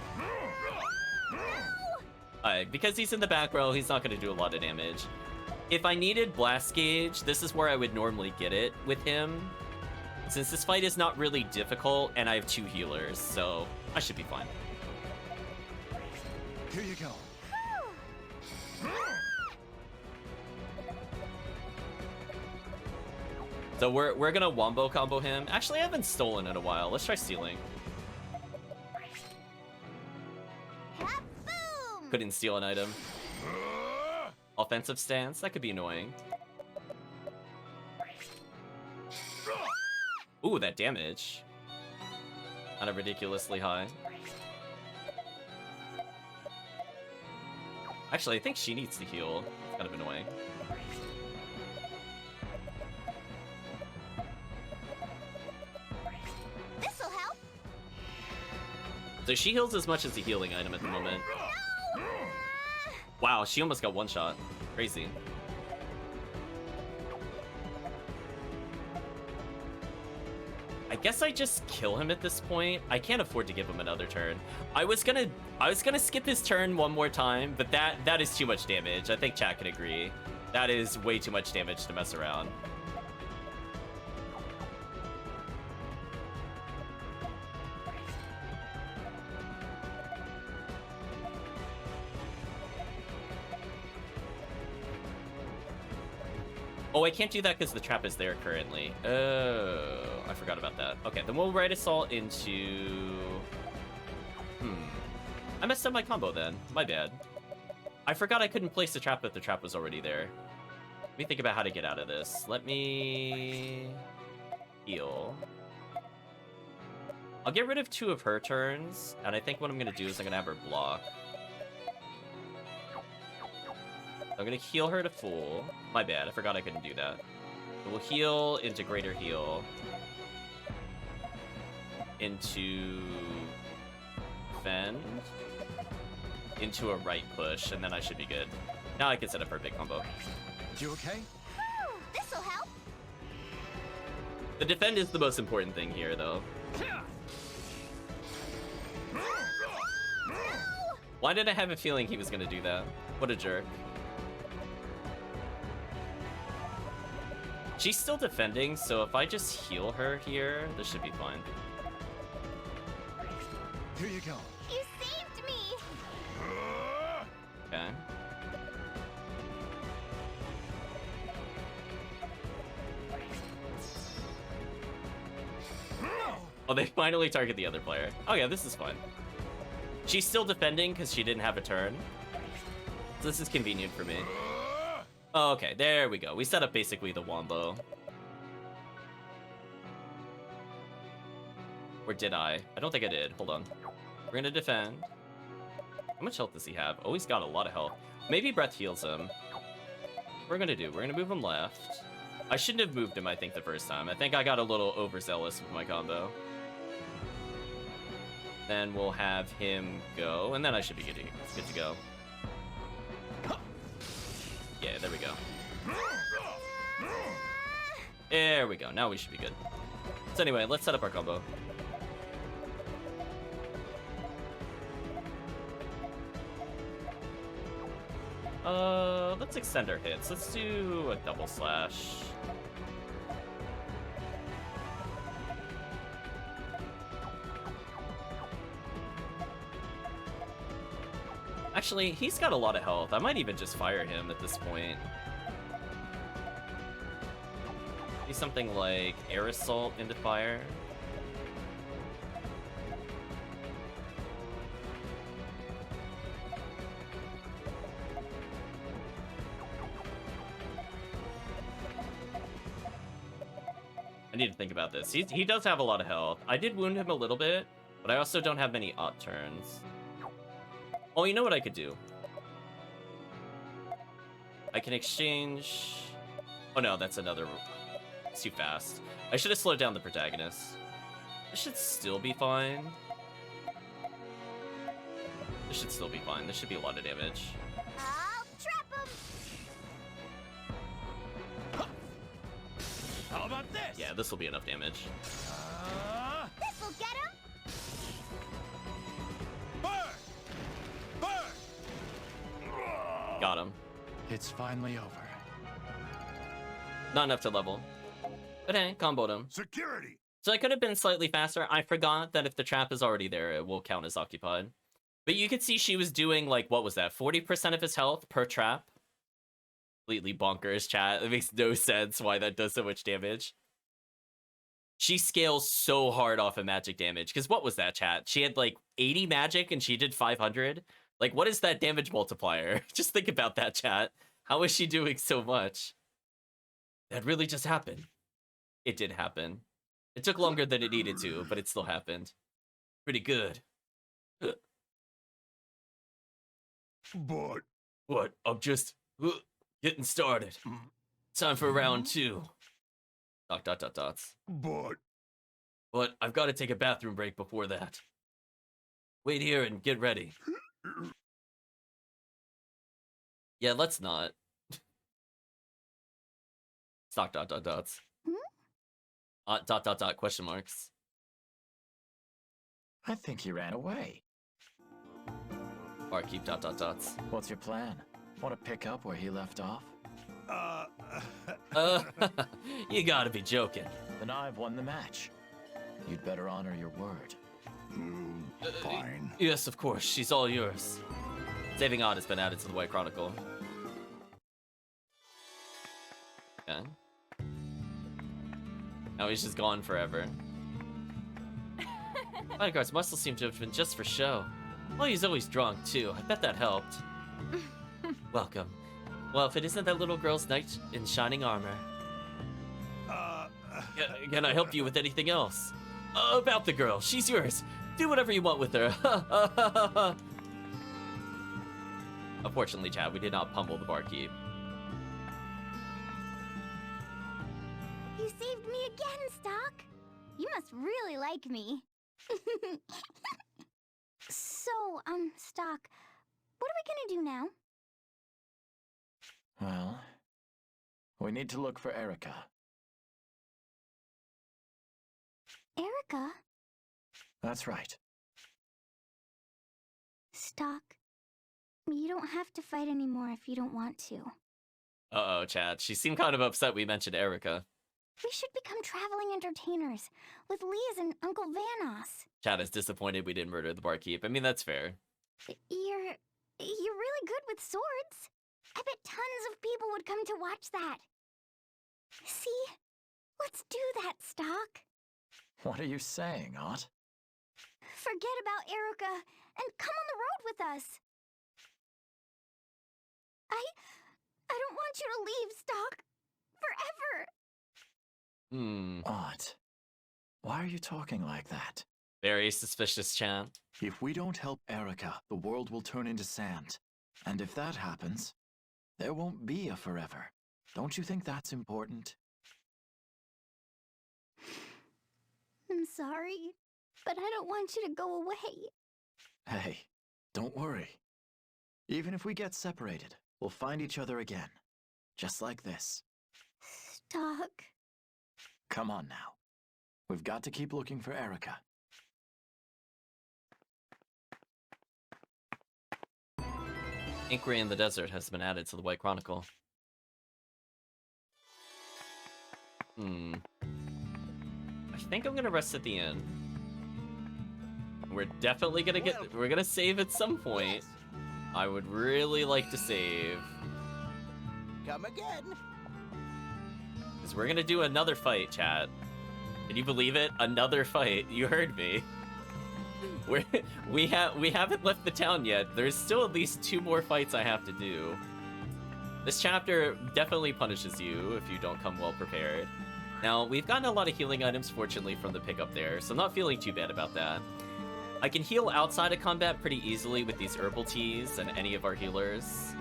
Because he's in the back row, he's not going to do a lot of damage. If I needed Blast Gauge, this is where I would normally get it with him. Since this fight is not really difficult, and I have 2 healers, so I should be fine. Here you go. So we're gonna wombo combo him. Actually, I haven't stolen in a while. Let's try stealing. Boom! Couldn't steal an item. Offensive stance, that could be annoying. Ooh, that damage. Kind of ridiculously high. Actually, I think she needs to heal. It's kind of annoying. This'll help. So she heals as much as the healing item at the moment. No! Wow, she almost got one shot. Crazy. Guess I just kill him at this point. I can't afford to give him another turn. I was gonna skip his turn one more time, but that is too much damage. I think chat can agree. That is way too much damage to mess around. Oh, I can't do that because the trap is there currently. Oh, I forgot about that. Okay, then we'll Right Assault into... I messed up my combo then. My bad. I forgot I couldn't place the trap if the trap was already there. Let me think about how to get out of this. Let me... heal. I'll get rid of 2 of her turns, and I think what I'm going to do is I'm going to have her block. I'm gonna heal her to full. My bad, I forgot I couldn't do that. So we'll heal into greater heal. Into defend. Into a right push, and then I should be good. Now I can set up her big combo. You okay? Whew, this'll help. The defend is the most important thing here, though. Why did I have a feeling he was gonna do that? What a jerk. She's still defending, so if I just heal her here, this should be fine. Here you go. You saved me. Okay. Oh, they finally target the other player. Oh yeah, this is fine. She's still defending because she didn't have a turn. So this is convenient for me. Oh, okay, there we go. We set up basically the wombo. Or did I? I don't think I did. Hold on. We're gonna defend. How much health does he have? Oh, he's got a lot of health. Maybe Breath heals him. What we're gonna do, we're gonna move him left. I shouldn't have moved him, I think, the first time. I think I got a little overzealous with my combo. Then we'll have him go, and then I should be good to go. Yeah, there we go. There we go. Now we should be good. So anyway, let's set up our combo. Let's extend our hits. Let's do a double slash. Actually, he's got a lot of health. I might even just fire him at this point. Do something like Air Assault into fire. I need to think about this. He does have a lot of health. I did wound him a little bit, but I also don't have many op turns. Oh, you know what I could do? I can exchange... Oh no, that's another... It's too fast. I should have slowed down the protagonist. This should still be fine. This should still be fine. This should be a lot of damage. I'll trap him. How about this? Yeah, this will be enough damage. This'll get him. Got him. It's finally over. Not enough to level. But hey, comboed him. Security! So I could have been slightly faster. I forgot that if the trap is already there, it will count as occupied. But you could see she was doing, like, what was that? 40% of his health per trap? Completely bonkers, chat. It makes no sense why that does so much damage. She scales so hard off of magic damage. Because what was that, chat? She had, like, 80 magic and she did 500? Like, what is that damage multiplier? Just think about that, chat. How is she doing so much? That really just happened. It did happen. It took longer than it needed to, but it still happened. Pretty good. But... What? I'm just getting started. Time for round 2. ... But I've got to take a bathroom break before that. Wait here and get ready. Yeah, let's not. Stock ... Question marks. I think he ran away. Barkeep ... What's your plan? Want to pick up where he left off? You gotta be joking. Then I've won the match. You'd better honor your word. Fine. Yes, of course. She's all yours. Saving Odd has been added to the White Chronicle. Okay. Now he's just gone forever. Bodyguards must have seemed to have been just for show. Well, he's always drunk, too. I bet that helped. Welcome. Well, if it isn't that little girl's knight in shining armor. Can I help you with anything else? About the girl. She's yours. Do whatever you want with her. Unfortunately, Chad, we did not pummel the barkeep. You saved me again, Stock. You must really like me. So, Stock, what are we gonna do now? Well, we need to look for Erica. Erica? That's right. Stock, you don't have to fight anymore if you don't want to. Uh-oh, Chad. She seemed kind of upset we mentioned Erica. We should become traveling entertainers with Liz and Uncle Vanos. Chad is disappointed we didn't murder the barkeep. I mean, that's fair. You're really good with swords. I bet tons of people would come to watch that. See? Let's do that, Stock. What are you saying, Ott? Forget about Erica and come on the road with us. I don't want you to leave, Stock. Forever. Ott, why are you talking like that? Very suspicious, Chad. If we don't help Erica, the world will turn into sand. And if that happens, there won't be a forever. Don't you think that's important? I'm sorry, but I don't want you to go away. Hey, don't worry. Even if we get separated, we'll find each other again. Just like this. Stock. Come on now. We've got to keep looking for Erica. Inquiry in the Desert has been added to the White Chronicle. I think I'm gonna rest at the inn. We're definitely gonna we're gonna save at some point. I would really like to save. Come again. Because we're gonna do another fight, chat. Can you believe it? Another fight. You heard me. We haven't left the town yet. There's still at least 2 more fights I have to do. This chapter definitely punishes you if you don't come well prepared. Now, we've gotten a lot of healing items, fortunately, from the pickup there, so I'm not feeling too bad about that. I can heal outside of combat pretty easily with these herbal teas and any of our healers.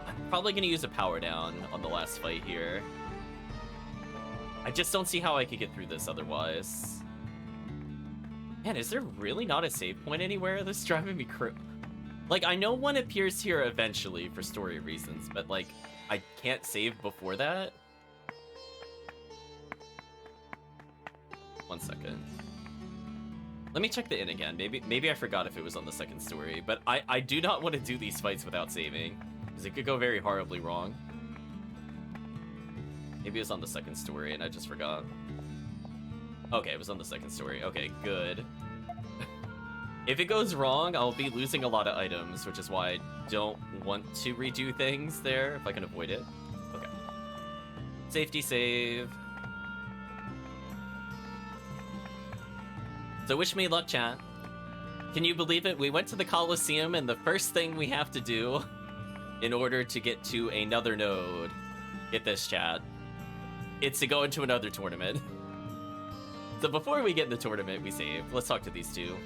I'm probably going to use a power down on the last fight here. I just don't see how I could get through this otherwise. Man, is there really not a save point anywhere? This is driving me crazy. Like, I know one appears here eventually for story reasons, but, like, I can't save before that? 1 second. Let me check the inn again. Maybe I forgot if it was on the second story, but I do not want to do these fights without saving, because it could go very horribly wrong. Maybe it was on the second story and I just forgot. Okay, it was on the second story. Okay, good. If it goes wrong, I'll be losing a lot of items, which is why I don't want to redo things there, if I can avoid it. Okay. Safety save. So wish me luck, chat. Can you believe it? We went to the Colosseum, and the first thing we have to do in order to get to another node, get this, chat, it's to go into another tournament. So before we get in the tournament, we save. Let's talk to these two.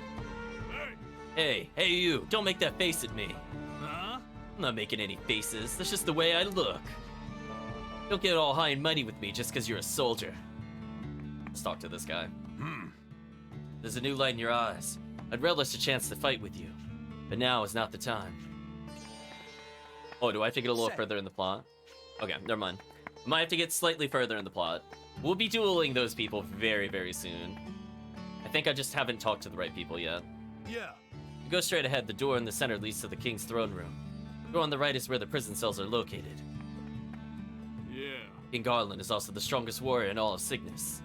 Hey, you, don't make that face at me. Huh? I'm not making any faces, that's just the way I look. Don't get all high and mighty with me just because you're a soldier. Let's talk to this guy. There's a new light in your eyes. I'd relish a chance to fight with you, but now is not the time. Oh, do I have to get a little further in the plot? Okay, never mind. I might have to get slightly further in the plot. We'll be dueling those people very, very soon. I think I just haven't talked to the right people yet. Yeah. You go straight ahead, the door in the center leads to the king's throne room. The door on the right is where the prison cells are located. Yeah. King Garland is also the strongest warrior in all of Cygnus.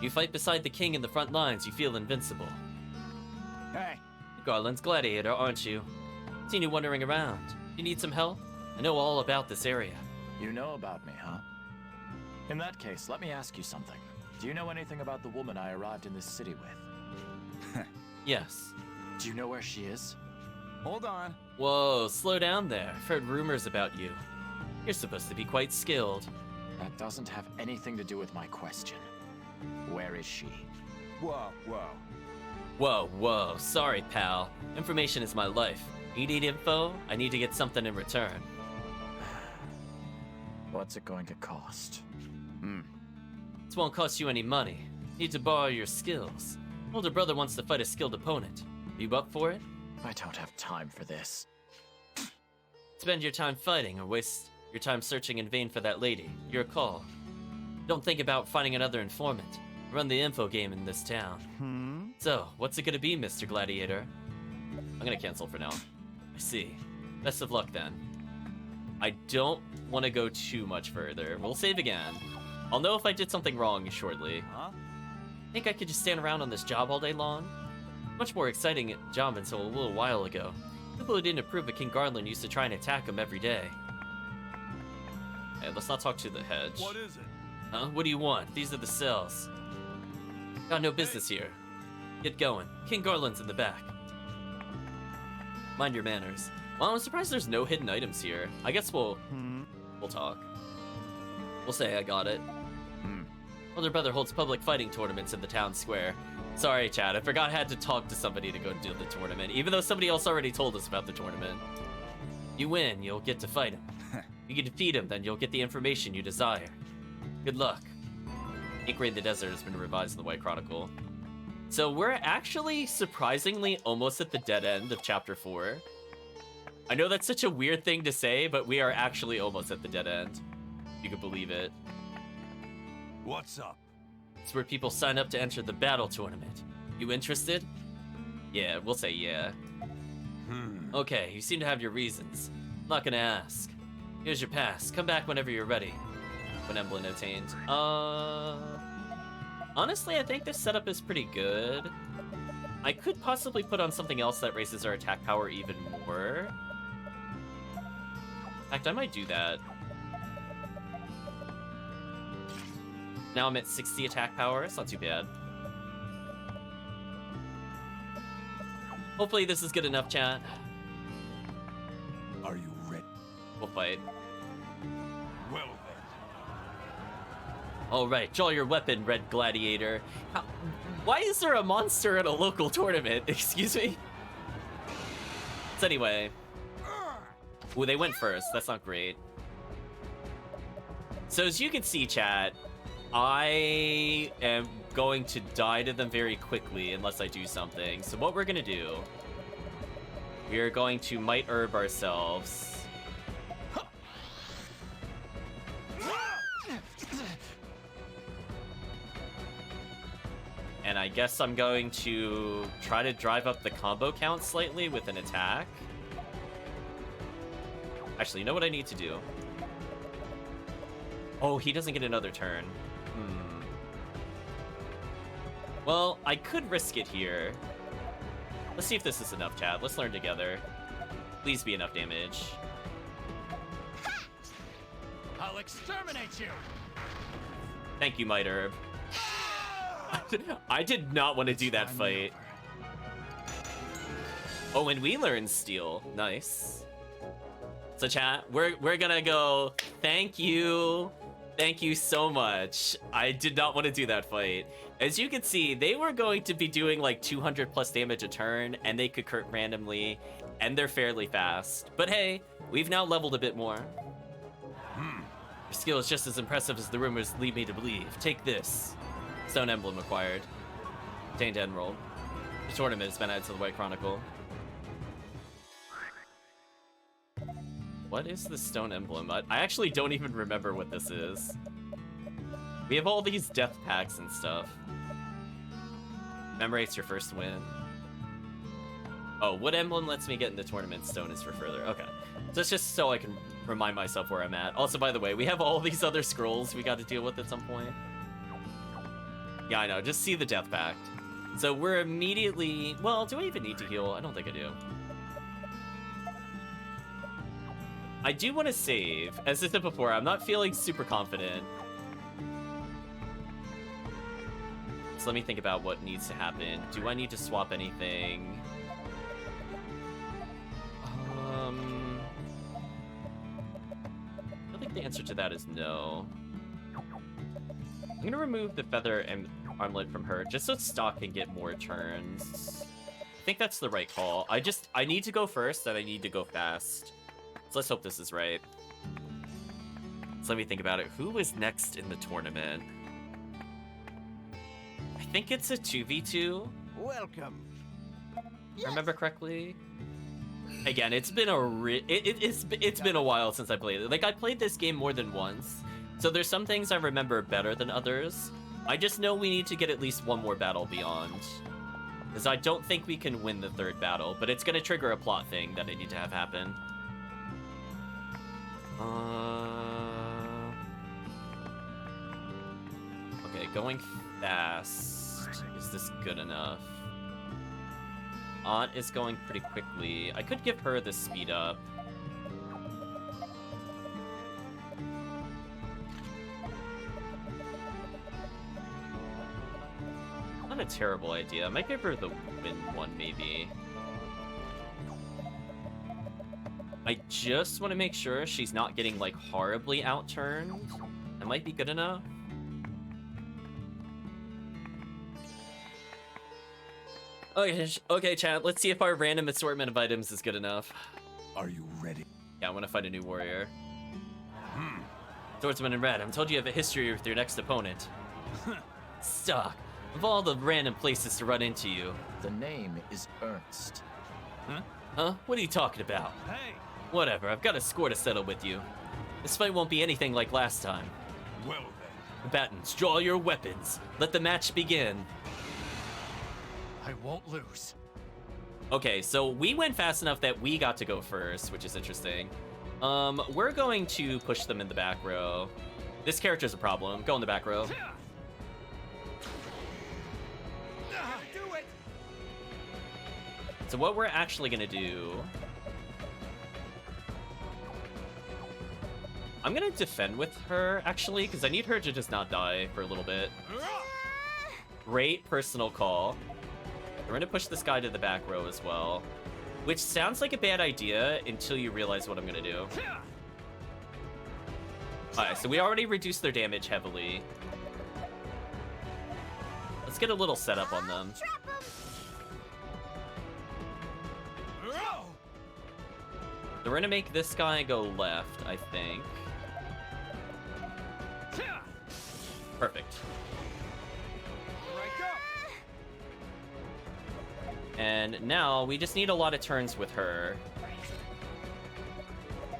You fight beside the king in the front lines, you feel invincible. Hey. Garland's gladiator, aren't you? Seen you wandering around. You need some help? I know all about this area. You know about me, huh? In that case, let me ask you something. Do you know anything about the woman I arrived in this city with? Yes. Do you know where she is? Hold on. Whoa, slow down there. I've heard rumors about you. You're supposed to be quite skilled. That doesn't have anything to do with my question. Where is she? Whoa, whoa. Whoa, whoa. Sorry, pal. Information is my life. You need info? I need to get something in return. What's it going to cost? This won't cost you any money. Need to borrow your skills. Older brother wants to fight a skilled opponent. Are you up for it? I don't have time for this. Spend your time fighting or waste your time searching in vain for that lady. Your call. Don't think about finding another informant. Run the info game in this town. So, what's it gonna be, Mr. Gladiator? I'm gonna cancel for now. I see. Best of luck then. I don't want to go too much further. We'll save again. I'll know if I did something wrong shortly. Huh? Think I could just stand around on this job all day long? Much more exciting job until a little while ago. People who didn't approve of King Garland used to try and attack him every day. Hey, let's not talk to the hedge. What is it? Huh? What do you want? These are the cells. Got no business here. Get going. King Garland's in the back. Mind your manners. Well, I'm surprised there's no hidden items here. I guess we'll talk. We'll say I got it. Older brother holds public fighting tournaments in the town square. Sorry, Chad, I forgot I had to talk to somebody to go do the tournament, even though somebody else already told us about the tournament. You win, you'll get to fight him. You can defeat him, then you'll get the information you desire. Good luck. Ink Raid the Desert has been revised in the White Chronicle. So we're actually surprisingly almost at the dead end of Chapter 4. I know that's such a weird thing to say, but we are actually almost at the dead end. If you could believe it. What's up? It's where people sign up to enter the battle tournament. You interested? Yeah, we'll say yeah. Okay, you seem to have your reasons. I'm not gonna ask. Here's your pass. Come back whenever you're ready. When emblem obtained. Honestly, I think this setup is pretty good. I could possibly put on something else that raises our attack power even more. In fact, I might do that. Now I'm at 60 attack power. It's not too bad. Hopefully this is good enough, chat. Are you ready? We'll fight. Well All right, draw your weapon, Red Gladiator. Why is there a monster at a local tournament? Excuse me? So anyway. Ooh, they went first. That's not great. So as you can see, chat, I am going to die to them very quickly unless I do something. So what we're gonna do, we are going to Might Herb ourselves. And I guess I'm going to try to drive up the combo count slightly with an attack. Actually, you know what I need to do? Oh, he doesn't get another turn. Well, I could risk it here. Let's see if this is enough, chat. Let's learn together. Please be enough damage. I'll exterminate you! Thank you, Might Herb. I did not want to do that fight. Oh, and we learned Steel. Nice. So chat, we're gonna go, thank you. Thank you so much. I did not want to do that fight. As you can see, they were going to be doing like 200 plus damage a turn, and they could crit randomly, and they're fairly fast. But hey, we've now leveled a bit more. Your skill is just as impressive as the rumors lead me to believe. Take this. Stone Emblem acquired. Obtained Emerald. The tournament has been added to the White Chronicle. What is the Stone Emblem? I actually don't even remember what this is. We have all these death packs and stuff. Commemorates your first win. Oh, what emblem lets me get in the tournament? Stone is for further. Okay. So it's just so I can remind myself where I'm at. Also, by the way, we have all these other scrolls we got to deal with at some point. Yeah, I know. Just see the Death Pact. So we're immediately... Well, do I even need to heal? I don't think I do. I do want to save. As I said before, I'm not feeling super confident. So let me think about what needs to happen. Do I need to swap anything? I think the answer to that is no. I'm gonna remove the feather and armlet from her just so Stock can get more turns. I think that's the right call. I need to go first and I need to go fast. So let's hope this is right. So let me think about it. Who is next in the tournament? I think it's a 2v2. Welcome. If I remember correctly. Again, it's been it's been a while since I played it. Like, I played this game more than once, so there's some things I remember better than others. I just know we need to get at least one more battle beyond, because I don't think we can win the third battle, but it's gonna trigger a plot thing that I need to have happen. Okay, going fast. Is this good enough? Aunt is going pretty quickly. I could give her the speed up. Not a terrible idea. I might give her the wind one, maybe. I just want to make sure she's not getting, like, horribly outturned. That might be good enough. Okay, chat, let's see if our random assortment of items is good enough. Are you ready? Yeah, I want to fight a new warrior. Swordsman in red, I'm told you have a history with your next opponent. Stock, of all the random places to run into you. The name is Ernst. Huh? What are you talking about? Hey! Whatever, I've got a score to settle with you. This fight won't be anything like last time. Well then. Combatants, draw your weapons. Let the match begin. I won't lose. Okay, so we went fast enough that we got to go first, which is interesting. We're going to push them in the back row. This character's a problem. Go in the back row. Do it! So what we're actually gonna do... I'm gonna defend with her, actually, because I need her to just not die for a little bit. Great personal call. We're gonna push this guy to the back row as well, which sounds like a bad idea until you realize what I'm gonna do. Alright, so we already reduced their damage heavily. Let's get a little setup on them. So we're gonna make this guy go left, I think. Perfect. And now we just need a lot of turns with her.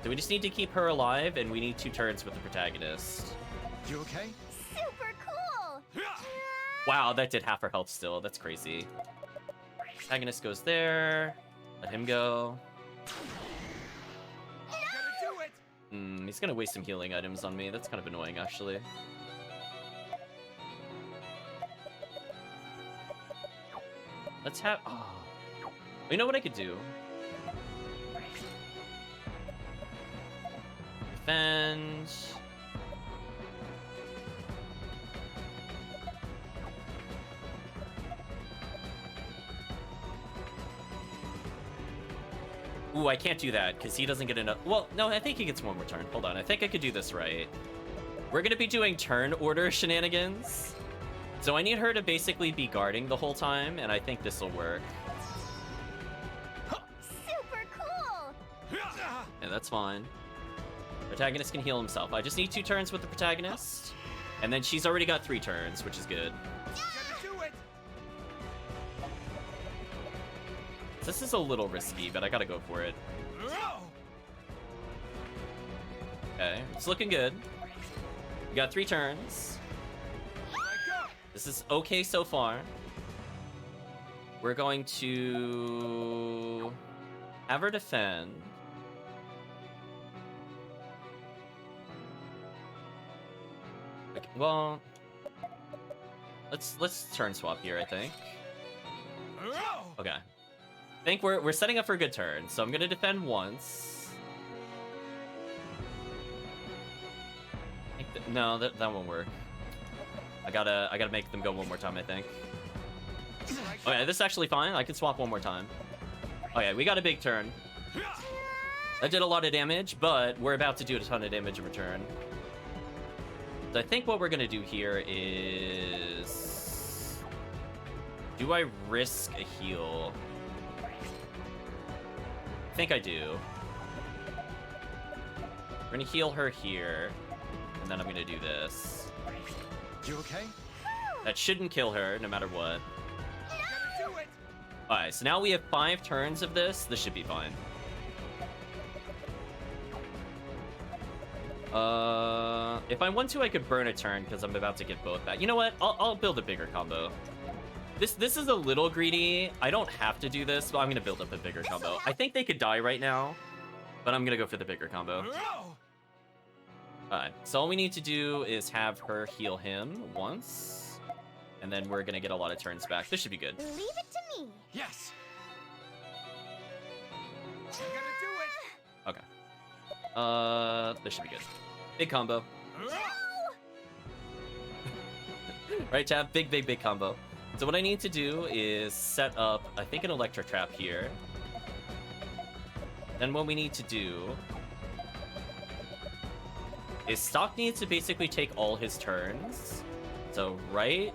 So we just need to keep her alive, and we need 2 turns with the protagonist. You okay? Super cool! Wow, that did half her health still. That's crazy. Protagonist goes there. Let him go. He's gonna waste some healing items on me. That's kind of annoying, actually. Let's have... Oh. You know what I could do? Defend... Ooh, I can't do that, because he doesn't get enough... Well, no, I think he gets one more turn. Hold on, I think I could do this right. We're gonna be doing turn order shenanigans. So I need her to basically be guarding the whole time, and I think this will work. Super cool! Yeah, that's fine. Protagonist can heal himself. I just need 2 turns with the protagonist, and then she's already got 3 turns, which is good. This is a little risky, but I gotta go for it. Okay, it's looking good. We got 3 turns. This is okay so far. we're going to have her defend. Okay, well, let's turn swap here, I think. Okay. I think we're setting up for a good turn, so I'm gonna defend once. I think no, that won't work. I gotta make them go one more time, I think. Okay, this is actually fine. I can swap one more time. Okay, we got a big turn. That did a lot of damage, but we're about to do a ton of damage in return. So I think what we're gonna do here is... do I risk a heal? I think I do. We're gonna heal her here, and then I'm gonna do this. You okay? That shouldn't kill her, no matter what. Gotta do it! Alright, so now we have 5 turns of this. This should be fine. If I want to, I could burn a turn, because I'm about to get both back. You know what? I'll build a bigger combo. This is a little greedy. I don't have to do this, but I'm going to build up a bigger combo. I think they could die right now, but I'm going to go for the bigger combo. Alright, so all we need to do is have her heal him once, and then we're going to get a lot of turns back. This should be good. Leave it to me. Yes! You gotta do it! Okay. This should be good. Big combo. No! Right, chat? Big combo. So what I need to do is set up, I think, an electric trap here. Then what we need to do is Stock needs to basically take all his turns. So right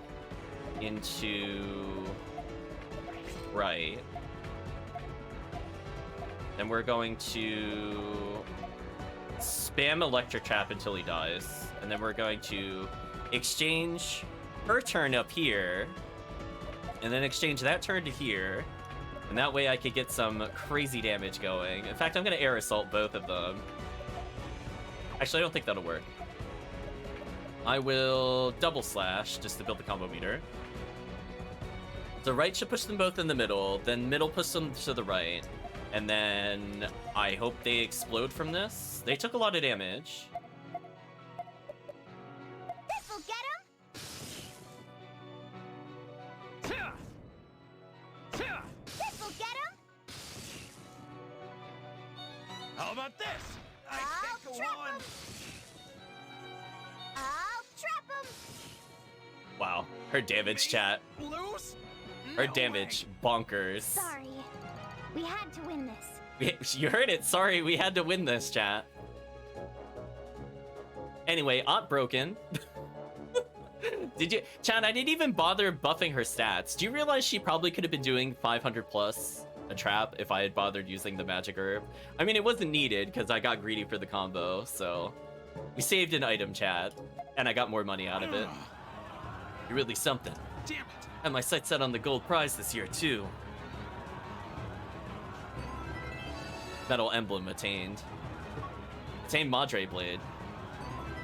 into right. Then we're going to spam electric trap until he dies. And then we're going to exchange her turn up here. And then exchange that turn to here. And that way I could get some crazy damage going. In fact, I'm going to air assault both of them. Actually, I don't think that'll work. I will double slash just to build the combo meter. So right should push them both in the middle. Then middle push them to the right. And then I hope they explode from this. They took a lot of damage. This'll get him. This'll get him. How about this? I I'll can't go trap on! him. I'll trap him. Wow. Her damage, chat. Lose? Her No damage, way. bonkers. Sorry. We had to win this. You heard it. Sorry, we had to win this, chat. Anyway, Ott broken. Did you... Chat, I didn't even bother buffing her stats. Do you realize she probably could have been doing 500 plus a trap if I had bothered using the magic herb? I mean, it wasn't needed because I got greedy for the combo, so... We saved an item, chat, and I got more money out of it. You're really something. Damn it! And my sights set on the gold prize this year, too. Metal emblem attained. Attained Madre Blade.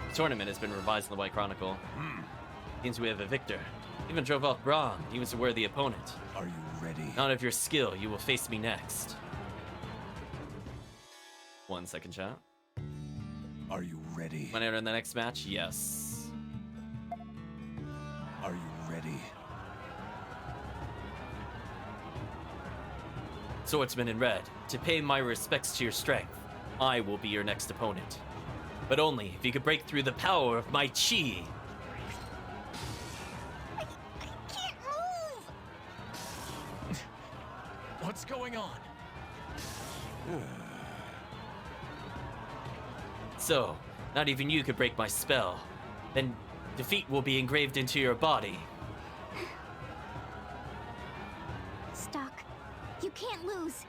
The tournament has been revised in the White Chronicle. Means we have a victor. Even drove off Braum. He was a worthy opponent. Are you ready? Not of your skill, you will face me next. 1 second, chat. Are you ready? Want to enter in the next match? Yes. Are you ready? Swordsman in red, to pay my respects to your strength, I will be your next opponent. But only if you could break through the power of my chi. I can't move. What's going on? So, not even you could break my spell. Then defeat will be engraved into your body. Stock, you can't lose.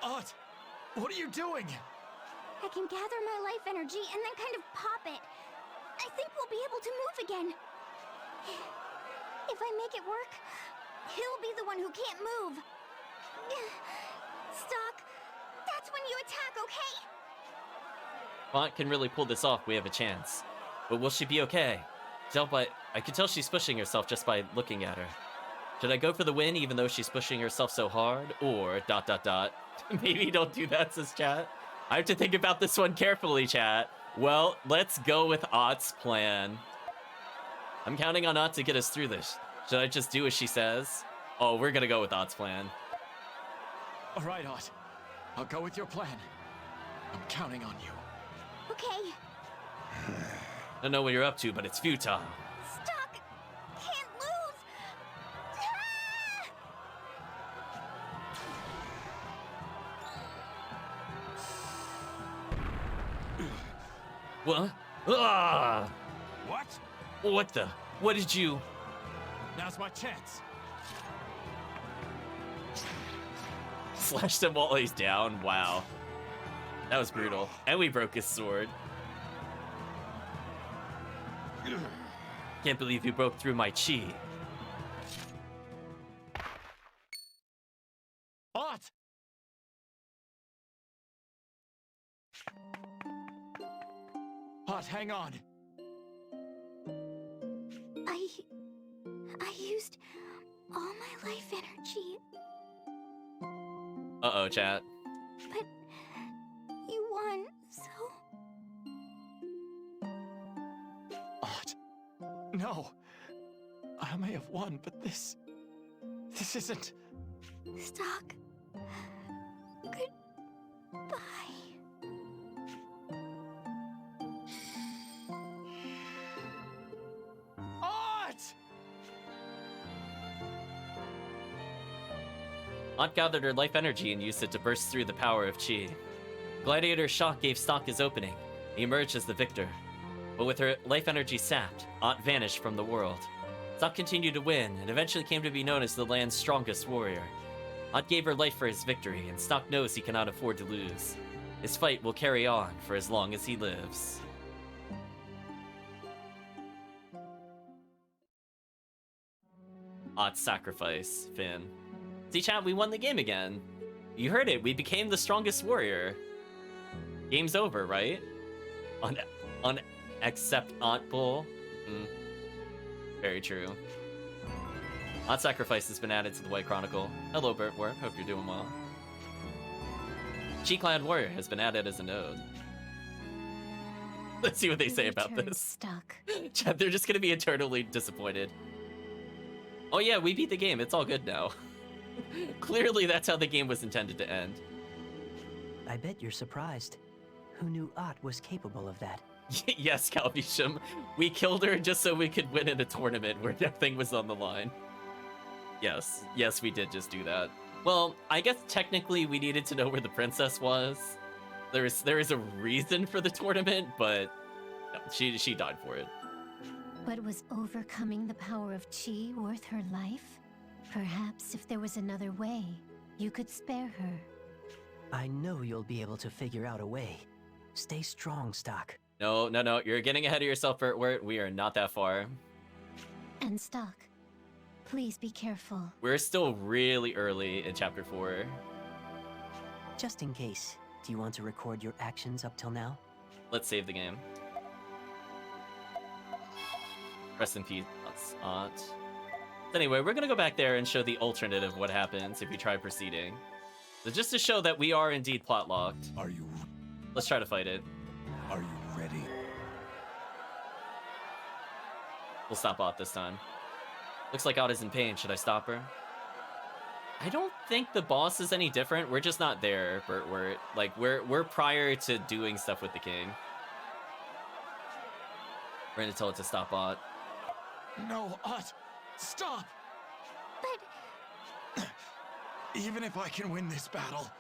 Ott! What are you doing? I can gather my life energy and then kind of pop it. I think we'll be able to move again. If I make it work, he'll be the one who can't move. Stock, that's when you attack, okay? Aunt can really pull this off, we have a chance. But will she be okay? I can tell she's pushing herself just by looking at her. Should I go for the win even though she's pushing herself so hard? Or ... Maybe don't do that, says chat. I have to think about this one carefully, chat. Well, let's go with Ott's plan. I'm counting on Ott to get us through this. Should I just do as she says? Oh, we're gonna go with Ott's plan. All right, Ott. I'll go with your plan. I'm counting on you. Okay. I don't know what you're up to, but it's futile. Stuck! Can't lose! What? Ah! What? What the? What did you... Now's my chance. Slashed him while he's down? Wow. That was brutal. And we broke his sword. Can't believe you broke through my chi. Ott! Ott, hang on. I used all my life energy, Uh-oh, chat. but you won, so... Ott. No. I may have won, but this isn't... Stock. Goodbye. Ott! Aunt gathered her life energy and used it to burst through the power of chi. Gladiator's shock gave Stock his opening. He emerged as the victor. But with her life energy sapped, Aunt vanished from the world. Stock continued to win, and eventually came to be known as the land's strongest warrior. Aunt gave her life for his victory, and Stock knows he cannot afford to lose. His fight will carry on for as long as he lives. Aunt's sacrifice, Finn. See, chat, we won the game again. You heard it, we became the strongest warrior. Game's over, right? On except Aunt Bull. Very true. Aunt Sacrifice has been added to the White Chronicle. Hello, Bertwort. Hope you're doing well. Chi-Clad Warrior has been added as a node. Let's see what they say about this. Stuck. Chat, they're just gonna be eternally disappointed. Oh yeah, we beat the game. It's all good now. Clearly, that's how the game was intended to end. I bet you're surprised. Who knew Ott was capable of that? Yes, Calvisham. We killed her just so we could win in a tournament where nothing was on the line. Yes, we did just do that. Well, I guess technically we needed to know where the princess was. There is a reason for the tournament, but no, she died for it. But was overcoming the power of Chi worth her life? Perhaps if there was another way, you could spare her. I know you'll be able to figure out a way. Stay strong, Stock. No, you're getting ahead of yourself, Bertwort. We are not that far. And Stock, please be careful. We're still really early in Chapter 4. Just in case, do you want to record your actions up till now? Let's save the game. Rest in peace, Aunt. Anyway, we're gonna go back there and show the alternative what happens if you try proceeding. So just to show that we are indeed plot locked. Are you Let's try to fight it. ready? We'll stop Ott this time. Looks like Ott is in pain. Should I stop her? I don't think the boss is any different. We're just not there, Bertwort. Like, we're prior to doing stuff with the king. We're gonna tell it to stop Ott. No, Ott! Stop! But Even if I can win this battle,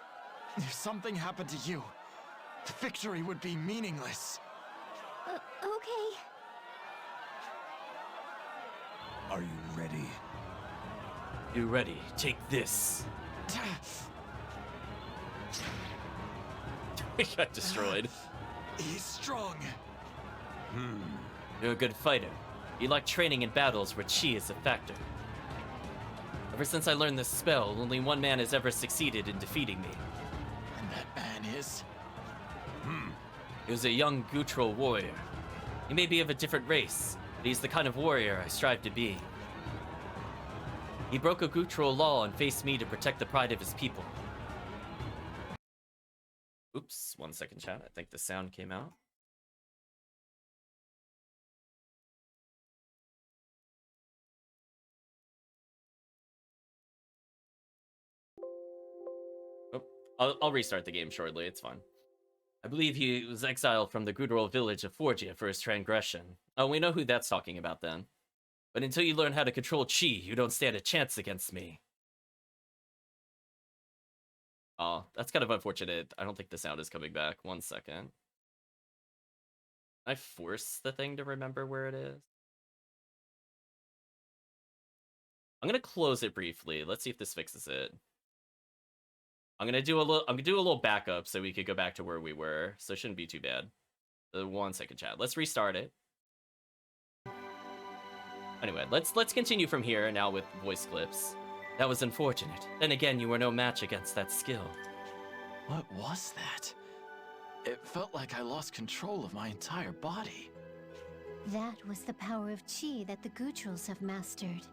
if something happened to you, the victory would be meaningless. okay. Are you ready? You ready? Take this. We got destroyed. He's strong. You're a good fighter. You like training in battles where chi is a factor. Ever since I learned this spell, only one man has ever succeeded in defeating me. And that man is... He was a young Gutral warrior. He may be of a different race, but he's the kind of warrior I strive to be. He broke a Gutral law and faced me to protect the pride of his people. Oops, 1 second, chat. I think the sound came out. Oh, I'll restart the game shortly, it's fine. I believe he was exiled from the Gutral village of Forgia for his transgression. Oh, we know who that's talking about then. But until you learn how to control Chi, you don't stand a chance against me. Oh, that's kind of unfortunate. I don't think the sound is coming back. 1 second. I force the thing to remember where it is. I'm gonna close it briefly. Let's see if this fixes it. I'm gonna do a little backup so we could go back to where we were. So it shouldn't be too bad. 1 second, chat. Let's restart it. Anyway, let's continue from here now with voice clips. That was unfortunate. Then again, you were no match against that skill. What was that? It felt like I lost control of my entire body. That was the power of Chi that the Gutrals have mastered.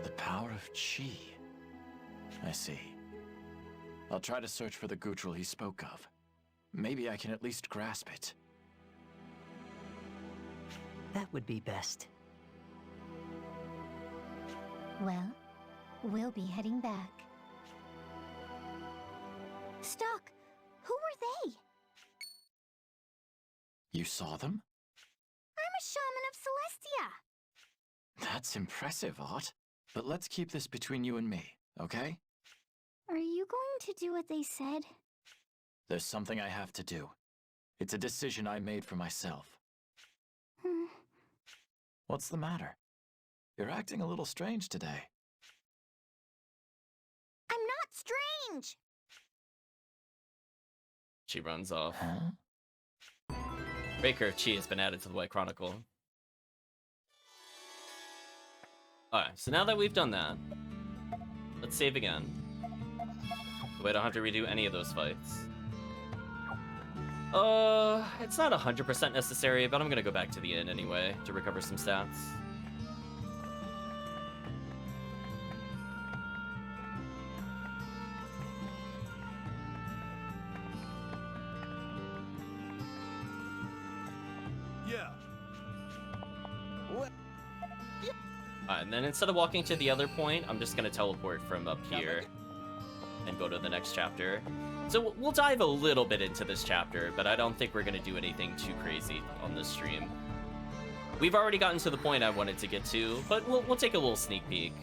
The power of Chi. I see. I'll try to search for the Gutral he spoke of. Maybe I can at least grasp it. That would be best. Well, we'll be heading back. Stock, who were they? You saw them? I'm a shaman of Celestia. That's impressive, Ott. But let's keep this between you and me, okay? Are you going to do what they said? There's something I have to do. It's a decision I made for myself. What's the matter? You're acting a little strange today. I'm not strange! She runs off. Huh? Breaker of Chi has been added to the White Chronicle. Alright, so now that we've done that, let's save again. So I don't have to redo any of those fights. It's not 100% necessary, but I'm gonna go back to the inn anyway to recover some stats. Yeah. And then instead of walking to the other point, I'm just gonna teleport from up here and go to the next chapter. So we'll dive a little bit into this chapter, but I don't think we're gonna do anything too crazy on this stream. We've already gotten to the point I wanted to get to, but we'll take a little sneak peek.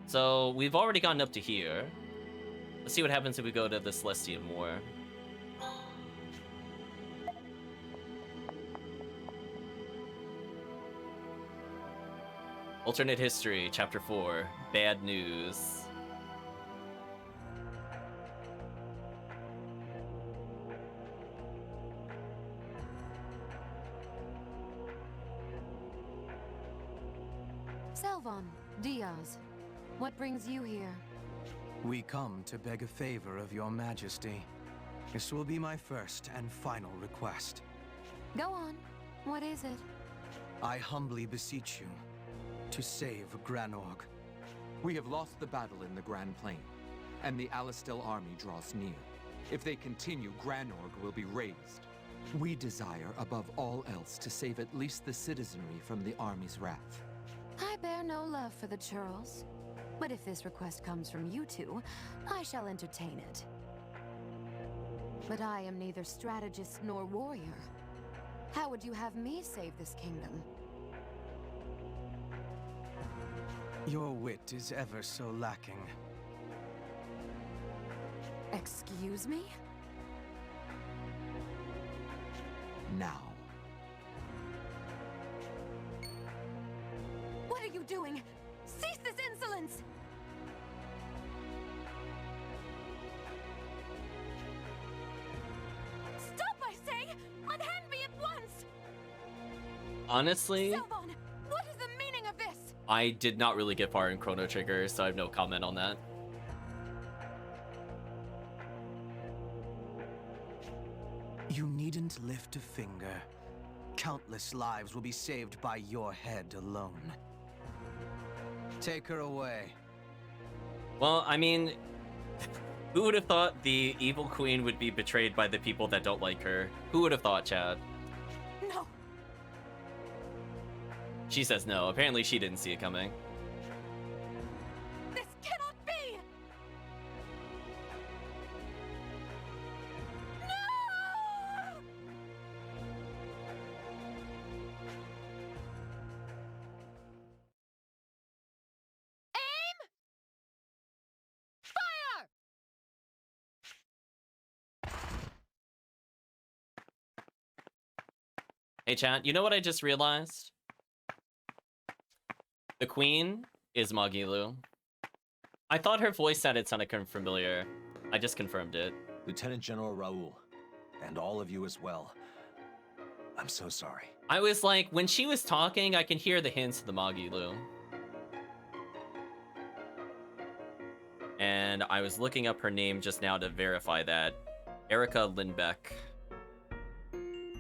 So we've already gotten up to here. Let's see what happens if we go to the Celestia more. Alternate History, Chapter 4, Bad News. Selvon, Diaz, what brings you here? We come to beg a favor of your majesty. This will be my first and final request. Go on. What is it? I humbly beseech you to save Granorg. We have lost the battle in the Grand Plain, and the Alistel army draws near. If they continue, Granorg will be razed. We desire, above all else, to save at least the citizenry from the army's wrath. I bear no love for the churls, but if this request comes from you two, I shall entertain it. But I am neither strategist nor warrior. How would you have me save this kingdom? Your wit is ever so lacking. Excuse me? Now. What are you doing? Cease this insolence! Stop, I say! Unhand me at once! Honestly, Selvon, what is the meaning of this? I did not really get far in Chrono Trigger, so I have no comment on that. needn't lift a finger. Countless lives will be saved by your head alone. Take her away. Well, I mean, who would have thought the evil queen would be betrayed by the people that don't like her? Who would have thought, Chad? No. She says no. Apparently she didn't see it coming. This cannot be! No! Aim! Fire! Hey, chat, you know what I just realized? The queen is Magilu. I thought her voice sounded familiar. I just confirmed it. Lieutenant General Raul, and all of you as well. I'm so sorry. I was like, when she was talking, I can hear the hints of the Magilu. And I was looking up her name just now to verify that. Erica Lindbeck.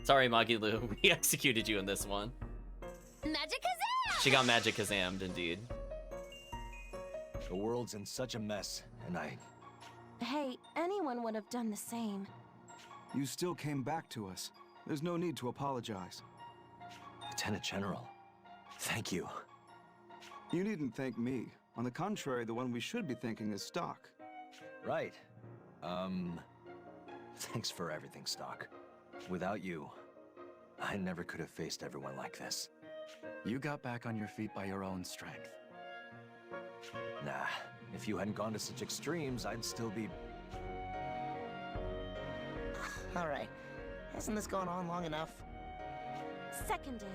Sorry, Magilu, we executed you in this one. Magic Kazam! She got magic Kazammed, indeed. The world's in such a mess, and Hey, anyone would have done the same. You still came back to us. There's no need to apologize. Lieutenant General, thank you. You needn't thank me. On the contrary, the one we should be thanking is Stock. Right. Thanks for everything, Stock. Without you, I never could have faced everyone like this. You got back on your feet by your own strength. Nah, if you hadn't gone to such extremes, I'd still be... Alright, hasn't this gone on long enough? Seconded.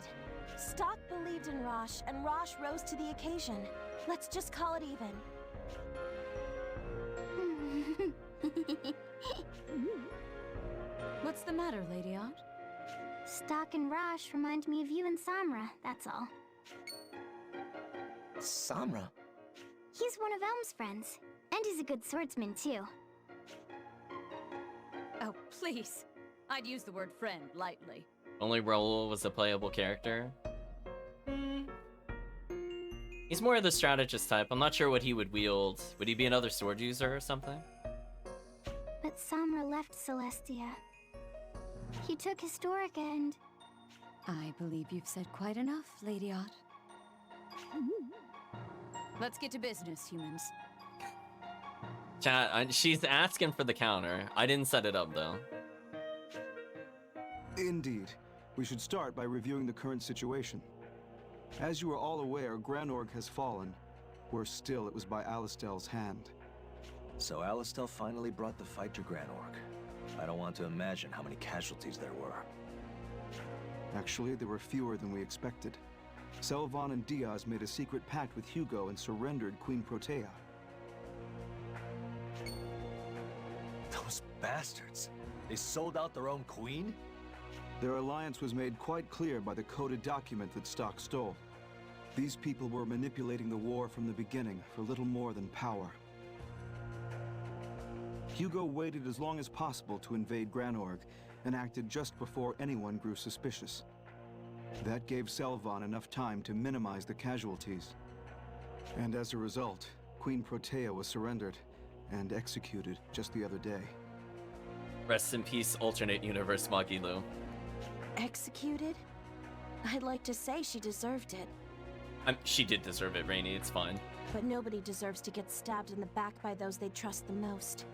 Stock believed in Rosche, and Rosche rose to the occasion. Let's just call it even. What's the matter, Lady Art? Stock and Rosche remind me of you and Samra, that's all. Samra? He's one of Elm's friends, and he's a good swordsman too. Oh, please. I'd use the word friend lightly. Only Raul was a playable character. He's more of the strategist type. I'm not sure what he would wield. Would he be another sword user or something? But Samra left Celestia. He took Historica and... I believe you've said quite enough, Lady Art. Let's get to business, humans. Chat, she's asking for the counter. I didn't set it up, though. Indeed. We should start by reviewing the current situation. As you are all aware, Granorg has fallen. Worse still, it was by Alistel's hand. So Alistel finally brought the fight to Granorg. I don't want to imagine how many casualties there were. Actually, there were fewer than we expected. Selvon and Diaz made a secret pact with Hugo and surrendered Queen Protea. Those bastards! They sold out their own queen? Their alliance was made quite clear by the coded document that Stock stole. These people were manipulating the war from the beginning for little more than power. Hugo waited as long as possible to invade Granorg, and acted just before anyone grew suspicious. That gave Selvon enough time to minimize the casualties. And as a result, Queen Protea was surrendered and executed just the other day. Rest in peace, alternate universe Magilu. Executed? I'd like to say she deserved it. She did deserve it, Rainy. It's fine. But nobody deserves to get stabbed in the back by those they trust the most.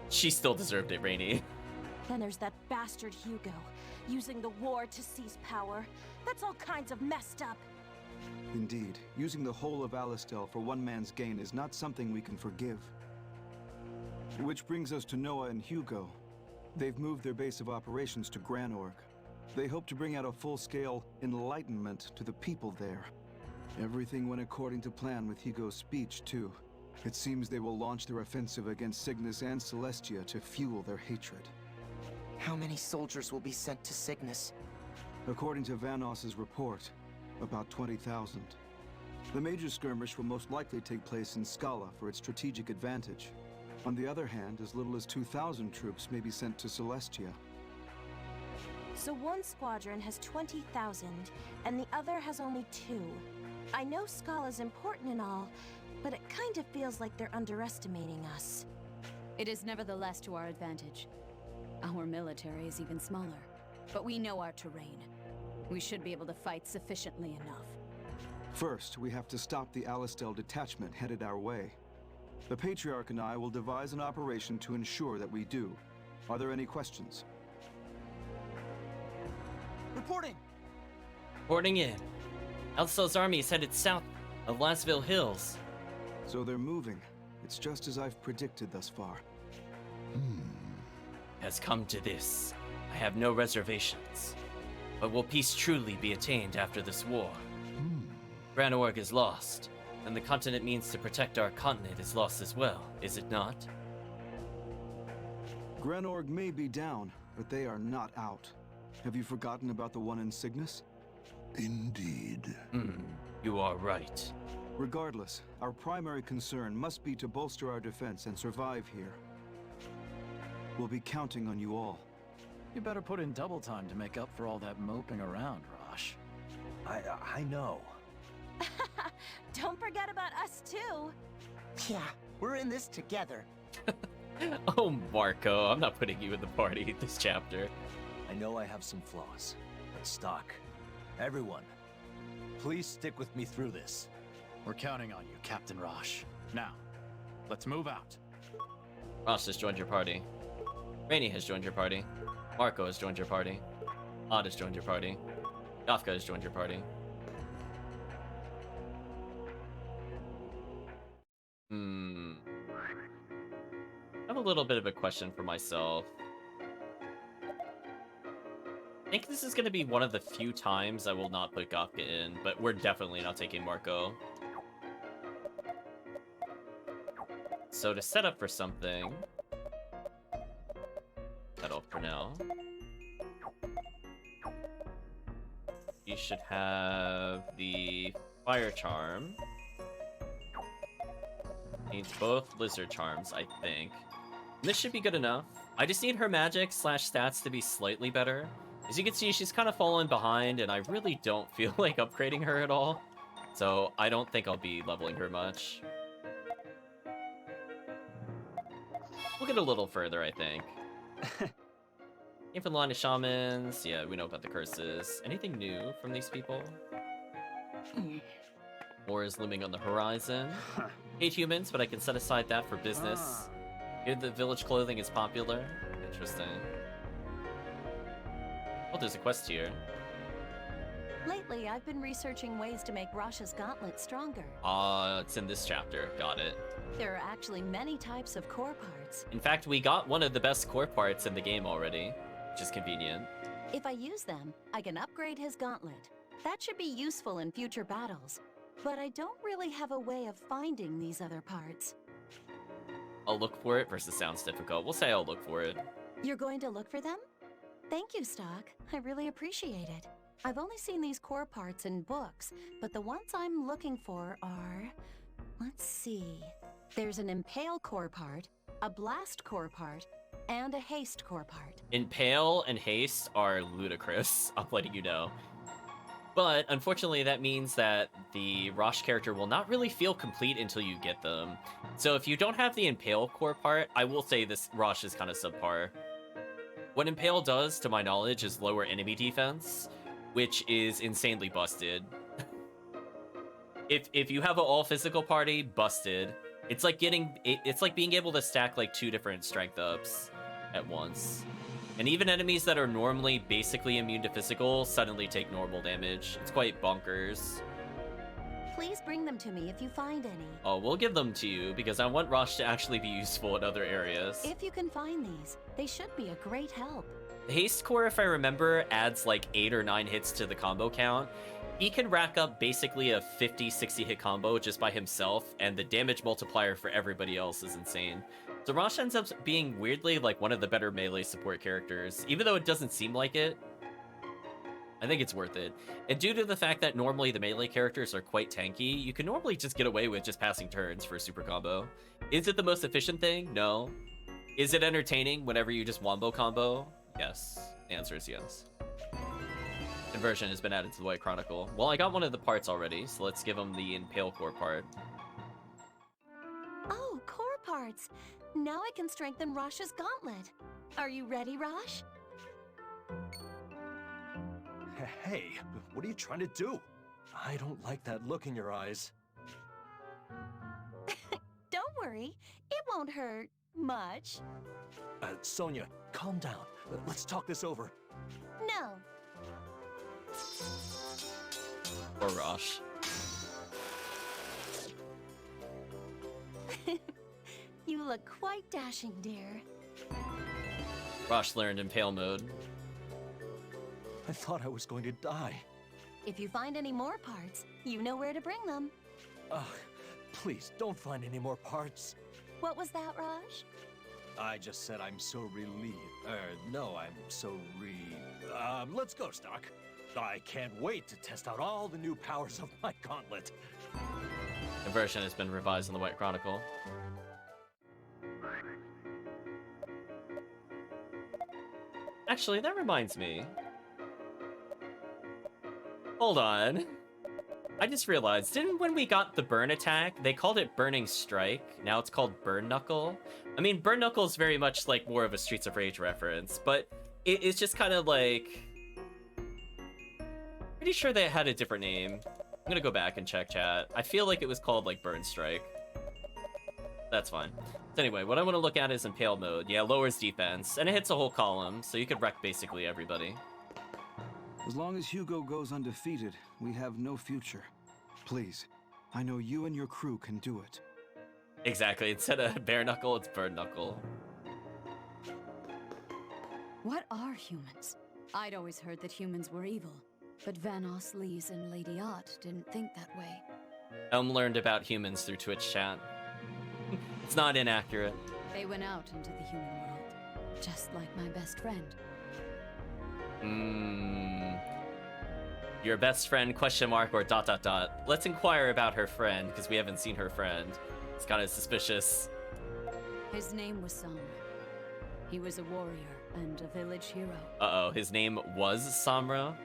She still deserved it, Rainy. Then there's that bastard Hugo, using the war to seize power. That's all kinds of messed up. Indeed, using the whole of Alistel for one man's gain is not something we can forgive. Which brings us to Noah and Hugo. They've moved their base of operations to Granorg. They hope to bring out a full-scale enlightenment to the people there. Everything went according to plan with Hugo's speech, too. It seems they will launch their offensive against Cygnus and Celestia to fuel their hatred. How many soldiers will be sent to Cygnus? According to Vanos's report, about 20,000. The major skirmish will most likely take place in Scala for its strategic advantage. On the other hand, as little as 2,000 troops may be sent to Celestia. So one squadron has 20,000, and the other has only 2. I know Scala's important and all, but it kind of feels like they're underestimating us. It is nevertheless to our advantage. Our military is even smaller, but we know our terrain. We should be able to fight sufficiently enough. First, we have to stop the Alistel detachment headed our way. The Patriarch and I will devise an operation to ensure that we do. Are there any questions? Reporting! Reporting in. Alistel's army is headed south of Lasville Hills. So they're moving. It's just as I've predicted thus far. Has come to this. I have no reservations. But will peace truly be attained after this war? Granorg is lost, and the continent means to protect our continent is lost as well, is it not? Granorg may be down, but they are not out. Have you forgotten about the one in Cygnus? Indeed. You are right. Regardless, our primary concern must be to bolster our defense and survive here. We'll be counting on you all. You better put in double time to make up for all that moping around, Rosche. I know. Don't forget about us too. Yeah, we're in this together. Oh, Marco, I'm not putting you in the party this chapter. I know I have some flaws, but Stock, everyone, please stick with me through this. We're counting on you, Captain Rosche. Now, let's move out. Ross has joined your party. Rainey has joined your party. Marco has joined your party. Odd has joined your party. Gafka has joined your party. I have a little bit of a question for myself. I think this is going to be one of the few times I will not put Gafka in, but we're definitely not taking Marco. So to set up for something... that off for now. You should have the Fire Charm. Needs both Lizard Charms, I think. And this should be good enough. I just need her magic / stats to be slightly better. As you can see, she's kind of fallen behind, and I really don't feel like upgrading her at all. So I don't think I'll be leveling her much. We'll get a little further, I think. Came from the line of shamans. Yeah, we know about the curses. Anything new from these people? War is looming on the horizon. Hate humans, but I can set aside that for business. Here, the village clothing is popular. Interesting. Oh, there's a quest here. Lately, I've been researching ways to make Roshe's gauntlet stronger. It's in this chapter. Got it. There are actually many types of core parts. In fact, we got one of the best core parts in the game already, which is convenient. If I use them, I can upgrade his gauntlet. That should be useful in future battles. But I don't really have a way of finding these other parts. I'll look for it versus sounds difficult. We'll say I'll look for it. You're going to look for them? Thank you, Stock. I really appreciate it. I've only seen these core parts in books, but the ones I'm looking for are... Let's see... There's an Impale core part, a Blast core part, and a Haste core part. Impale and Haste are ludicrous, I'm letting you know. But unfortunately, that means that the Rosche character will not really feel complete until you get them. So if you don't have the Impale core part, I will say this Rosche is kind of subpar. What Impale does, to my knowledge, is lower enemy defense, which is insanely busted. If you have an all-physical party, busted. It's like being able to stack like 2 different strength ups at once. And even enemies that are normally basically immune to physical suddenly take normal damage. It's quite bonkers. Please bring them to me if you find any. Oh, we'll give them to you because I want Rosche to actually be useful in other areas. If you can find these, they should be a great help. The Haste Core, if I remember, adds like 8 or 9 hits to the combo count. He can rack up basically a 50-60 hit combo just by himself, and the damage multiplier for everybody else is insane. So Rosche ends up being weirdly like one of the better melee support characters, even though it doesn't seem like it. I think it's worth it. And due to the fact that normally the melee characters are quite tanky, you can normally just get away with just passing turns for a super combo. Is it the most efficient thing? No. Is it entertaining whenever you just wombo combo? Yes. The answer is yes. Conversion has been added to the White Chronicle. Well, I got one of the parts already, so let's give him the Impale Core part. Oh, core parts. Now I can strengthen Rosche's gauntlet. Are you ready, Rosche? Hey, what are you trying to do? I don't like that look in your eyes. Don't worry, it won't hurt much. Sonya, calm down. Let's talk this over. No. Or Rosche. You look quite dashing, dear. Rosche learned Impale mode. I thought I was going to die. If you find any more parts, you know where to bring them. Ugh, please don't find any more parts. What was that, Rosche? I just said I'm so relieved. No, I'm so let's go, Stock. I can't wait to test out all the new powers of my gauntlet. Conversion has been revised in the White Chronicle. Actually, that reminds me. Hold on. I just realized, didn't when we got the burn attack, they called it Burning Strike? Now it's called Burn Knuckle? I mean, Burn Knuckle is very much like more of a Streets of Rage reference, but it's just kind of like... Pretty sure they had a different name. I'm gonna go back and check chat. I feel like it was called like Burn Strike. That's fine. So anyway, what I want to look at is Impale mode. Yeah, lowers defense, and it hits a whole column, so you could wreck basically everybody. As long as Hugo goes undefeated, we have no future. Please, I know you and your crew can do it. Exactly, instead of Bare Knuckle, it's Burn Knuckle. What are humans? I'd always heard that humans were evil, but Vanoss, Lise, and Lady Ott didn't think that way. Elm learned about humans through Twitch chat. It's not inaccurate. They went out into the human world, just like my best friend. Your best friend, question mark, or ... Let's inquire about her friend, because we haven't seen her friend. It's kind of suspicious. His name was Samra. He was a warrior and a village hero. Uh-oh, his name was Samra?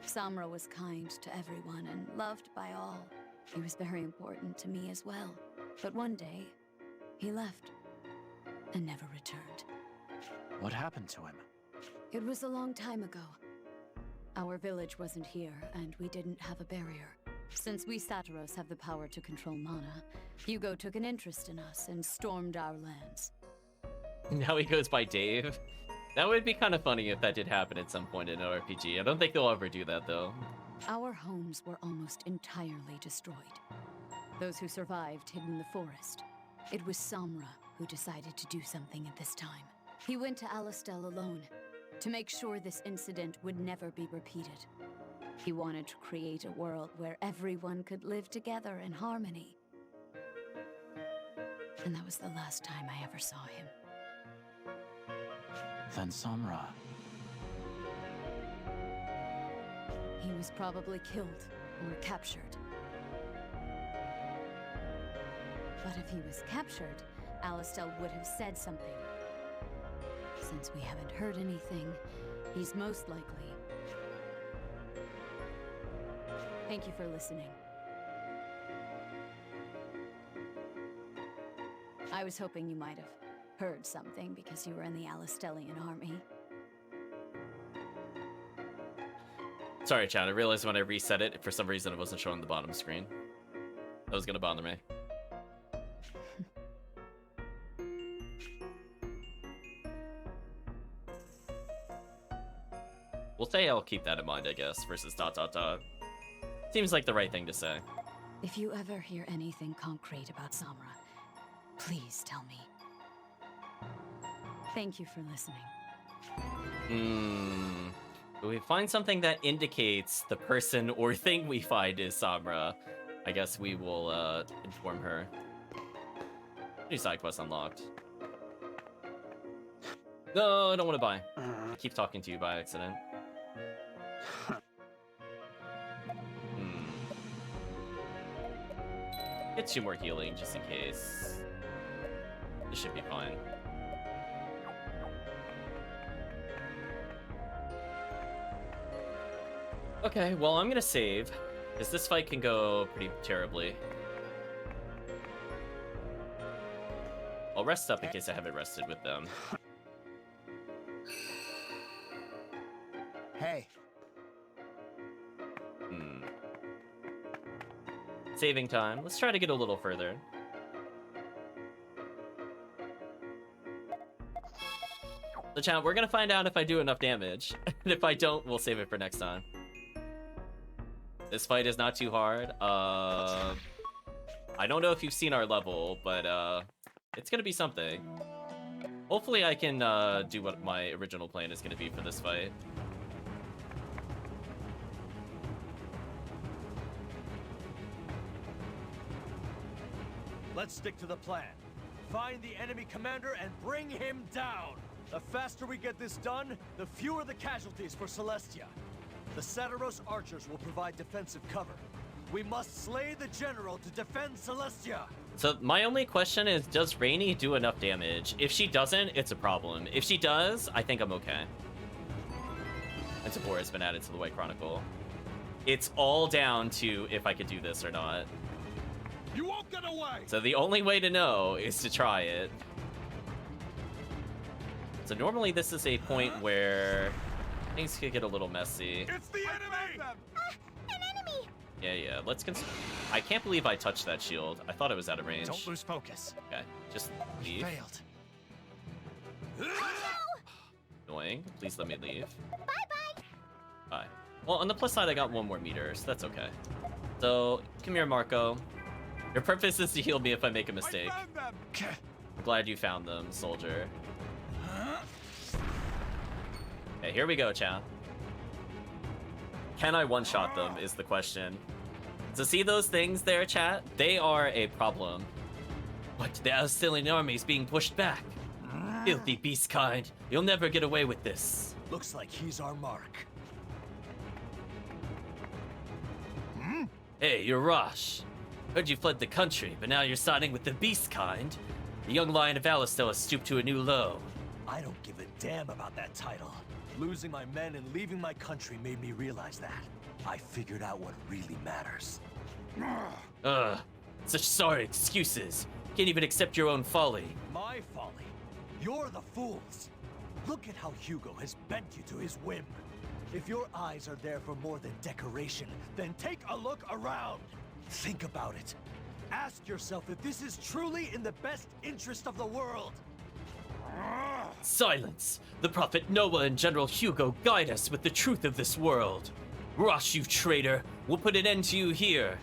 Samra was kind to everyone and loved by all. He was very important to me as well. But one day, he left and never returned. What happened to him? It was a long time ago. Our village wasn't here, and we didn't have a barrier. Since we Satiros have the power to control mana, Hugo took an interest in us and stormed our lands. Now he goes by Dave. That would be kind of funny if that did happen at some point in an RPG. I don't think they'll ever do that, though. Our homes were almost entirely destroyed. Those who survived hid in the forest. It was Samra who decided to do something at this time. He went to Alistel alone, to make sure this incident would never be repeated. He wanted to create a world where everyone could live together in harmony. And that was the last time I ever saw him. Then Samra... He was probably killed or captured. But if he was captured, Alistel would have said something. Since we haven't heard anything, he's most likely. Thank you for listening. I was hoping you might have heard something because you were in the Alistelian army. Sorry, chat. I realized when I reset it, for some reason it wasn't showing the bottom screen. That was gonna bother me. We'll say I'll keep that in mind, I guess, versus ... Seems like the right thing to say. If you ever hear anything concrete about Samra, please tell me. Thank you for listening. If we find something that indicates the person or thing we find is Samra, I guess we will inform her. New side quest unlocked. No, I don't want to buy. I keep talking to you by accident. Get 2 more healing just in case. This should be fine. Okay, well, I'm gonna save, because this fight can go pretty terribly. I'll rest up in case I haven't rested with them. Hey. Saving time. Let's try to get a little further. So chat, we're gonna find out if I do enough damage. And if I don't, we'll save it for next time. This fight is not too hard. I don't know if you've seen our level, but it's gonna be something. Hopefully I can do what my original plan is gonna be for this fight. Let's stick to the plan. Find the enemy commander and bring him down. The faster we get this done, the fewer the casualties for Celestia. The Satiros archers will provide defensive cover. We must slay the general to defend Celestia. So my only question is, does Rainy do enough damage? If she doesn't, it's a problem. If she does, I think I'm okay. And Tabor has been added to the White Chronicle. It's all down to if I could do this or not. You won't get away! So the only way to know is to try it. So normally this is a point where things could get a little messy. It's the enemy! An enemy! Yeah, let's I can't believe I touched that shield. I thought it was out of range. Don't lose focus. Okay, just leave. Failed. Annoying. Please let me leave. Bye-bye! Bye. Well, on the plus side, I got 1 more meter, so that's okay. So, come here, Marco. Your purpose is to heal me if I make a mistake. I'm glad you found them, soldier. Okay, here we go, chat. Can I one-shot them is the question. So see those things there, chat? They are a problem. But the Alstilian army is being pushed back. Filthy beast kind. You'll never get away with this. Looks like he's our mark. Hey, you're Rosche. Heard you fled the country, but now you're siding with the beast kind. The young lion of Alistel has stooped to a new low. I don't give a damn about that title. Losing my men and leaving my country made me realize that. I figured out what really matters. Such sorry excuses. Can't even accept your own folly. My folly? You're the fools. Look at how Hugo has bent you to his whim. If your eyes are there for more than decoration, then take a look around. Think about it. Ask yourself if this is truly in the best interest of the world. Silence! The Prophet Noah and General Hugo guide us with the truth of this world. Rosche, you traitor! We'll put an end to you here.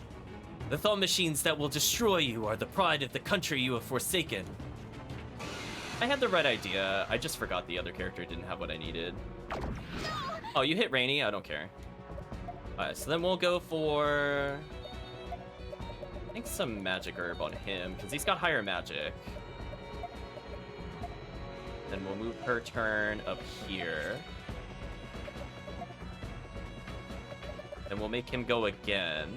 The thought machines that will destroy you are the pride of the country you have forsaken. I had the right idea. I just forgot the other character didn't have what I needed. Oh, you hit Rainy? I don't care. Alright, so then we'll go for... I think some magic herb on him, because he's got higher magic. Then we'll move her turn up here. Then we'll make him go again.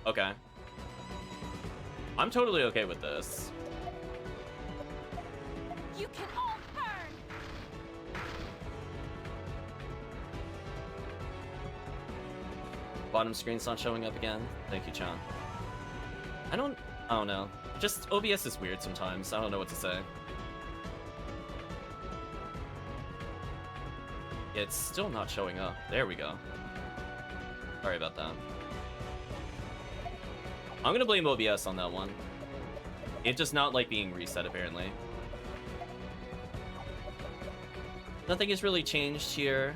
Okay. I'm totally okay with this. You can all burn! Bottom screen's not showing up again. Thank you, Chan. I don't know. Just OBS is weird sometimes. I don't know what to say. It's still not showing up. There we go. Sorry about that. I'm gonna blame OBS on that one. It does not like being reset, apparently. Nothing has really changed here.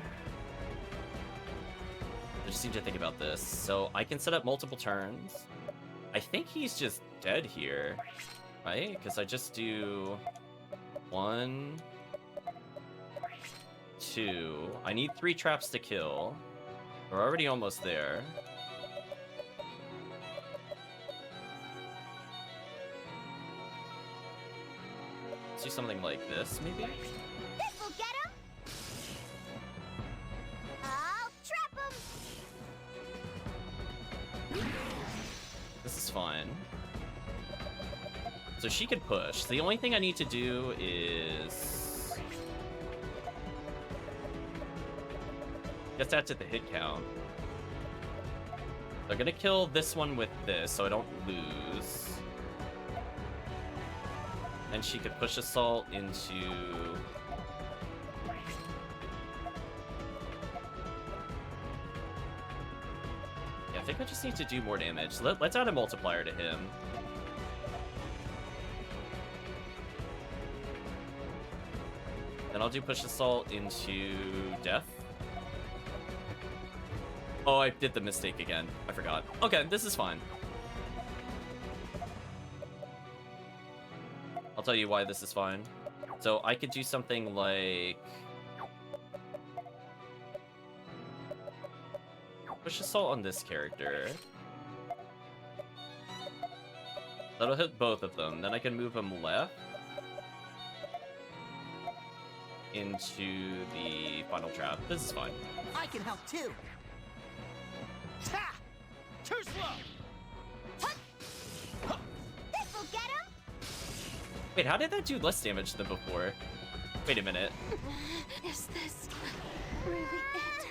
I just need to think about this. So I can set up multiple turns. I think he's just dead here, right? Because I just do 1, 2. I need 3 traps to kill. We're already almost there. Let's do something like this, maybe? This'll get him! I'll trap him! This is fine. So she could push. The only thing I need to do is Guess that's at the hit count. They're gonna kill this one with this, so I don't lose. And she could push Assault into... Yeah, I think I just need to do more damage. Let's add a multiplier to him. Then I'll do Push Assault into Death. Oh, I did the mistake again. I forgot. Okay, this is fine. I'll tell you why this is fine. So I could do something like... Push Assault on this character. That'll hit both of them. Then I can move them left into the final trap. This is fine. I can help too. Ta! Too slow. This'll get him. Wait, how did that do less damage than before? Wait a minute. Is this really it?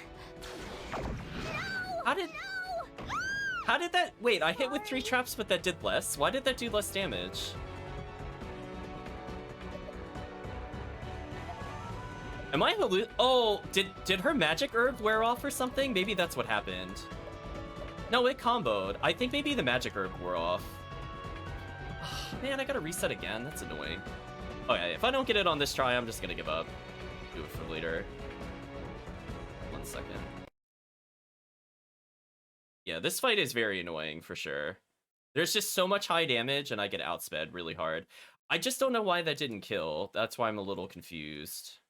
How did that... Wait, I hit with 3 traps, but that did less? Why did that do less damage? Am I Oh, did her magic herb wear off or something? Maybe that's what happened. No, it comboed. I think maybe the magic herb wore off. Man, I gotta reset again. That's annoying. Okay, if I don't get it on this try, I'm just gonna give up. Do it for later. 1 second. Yeah, this fight is very annoying for sure. There's just so much high damage and I get outsped really hard. I just don't know why that didn't kill. That's why I'm a little confused.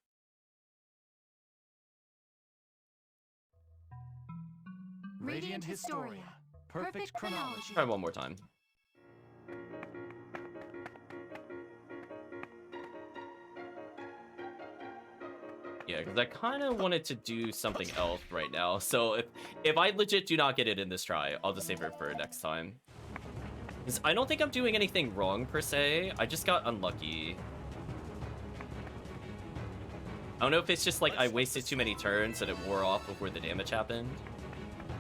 Radiant Historia. Perfect chronology. Try one more time. Yeah, because I kind of wanted to do something else right now. So if I legit do not get it in this try, I'll just save it for next time. Because I don't think I'm doing anything wrong, per se. I just got unlucky. I don't know if it's just like I wasted too many turns and it wore off before the damage happened.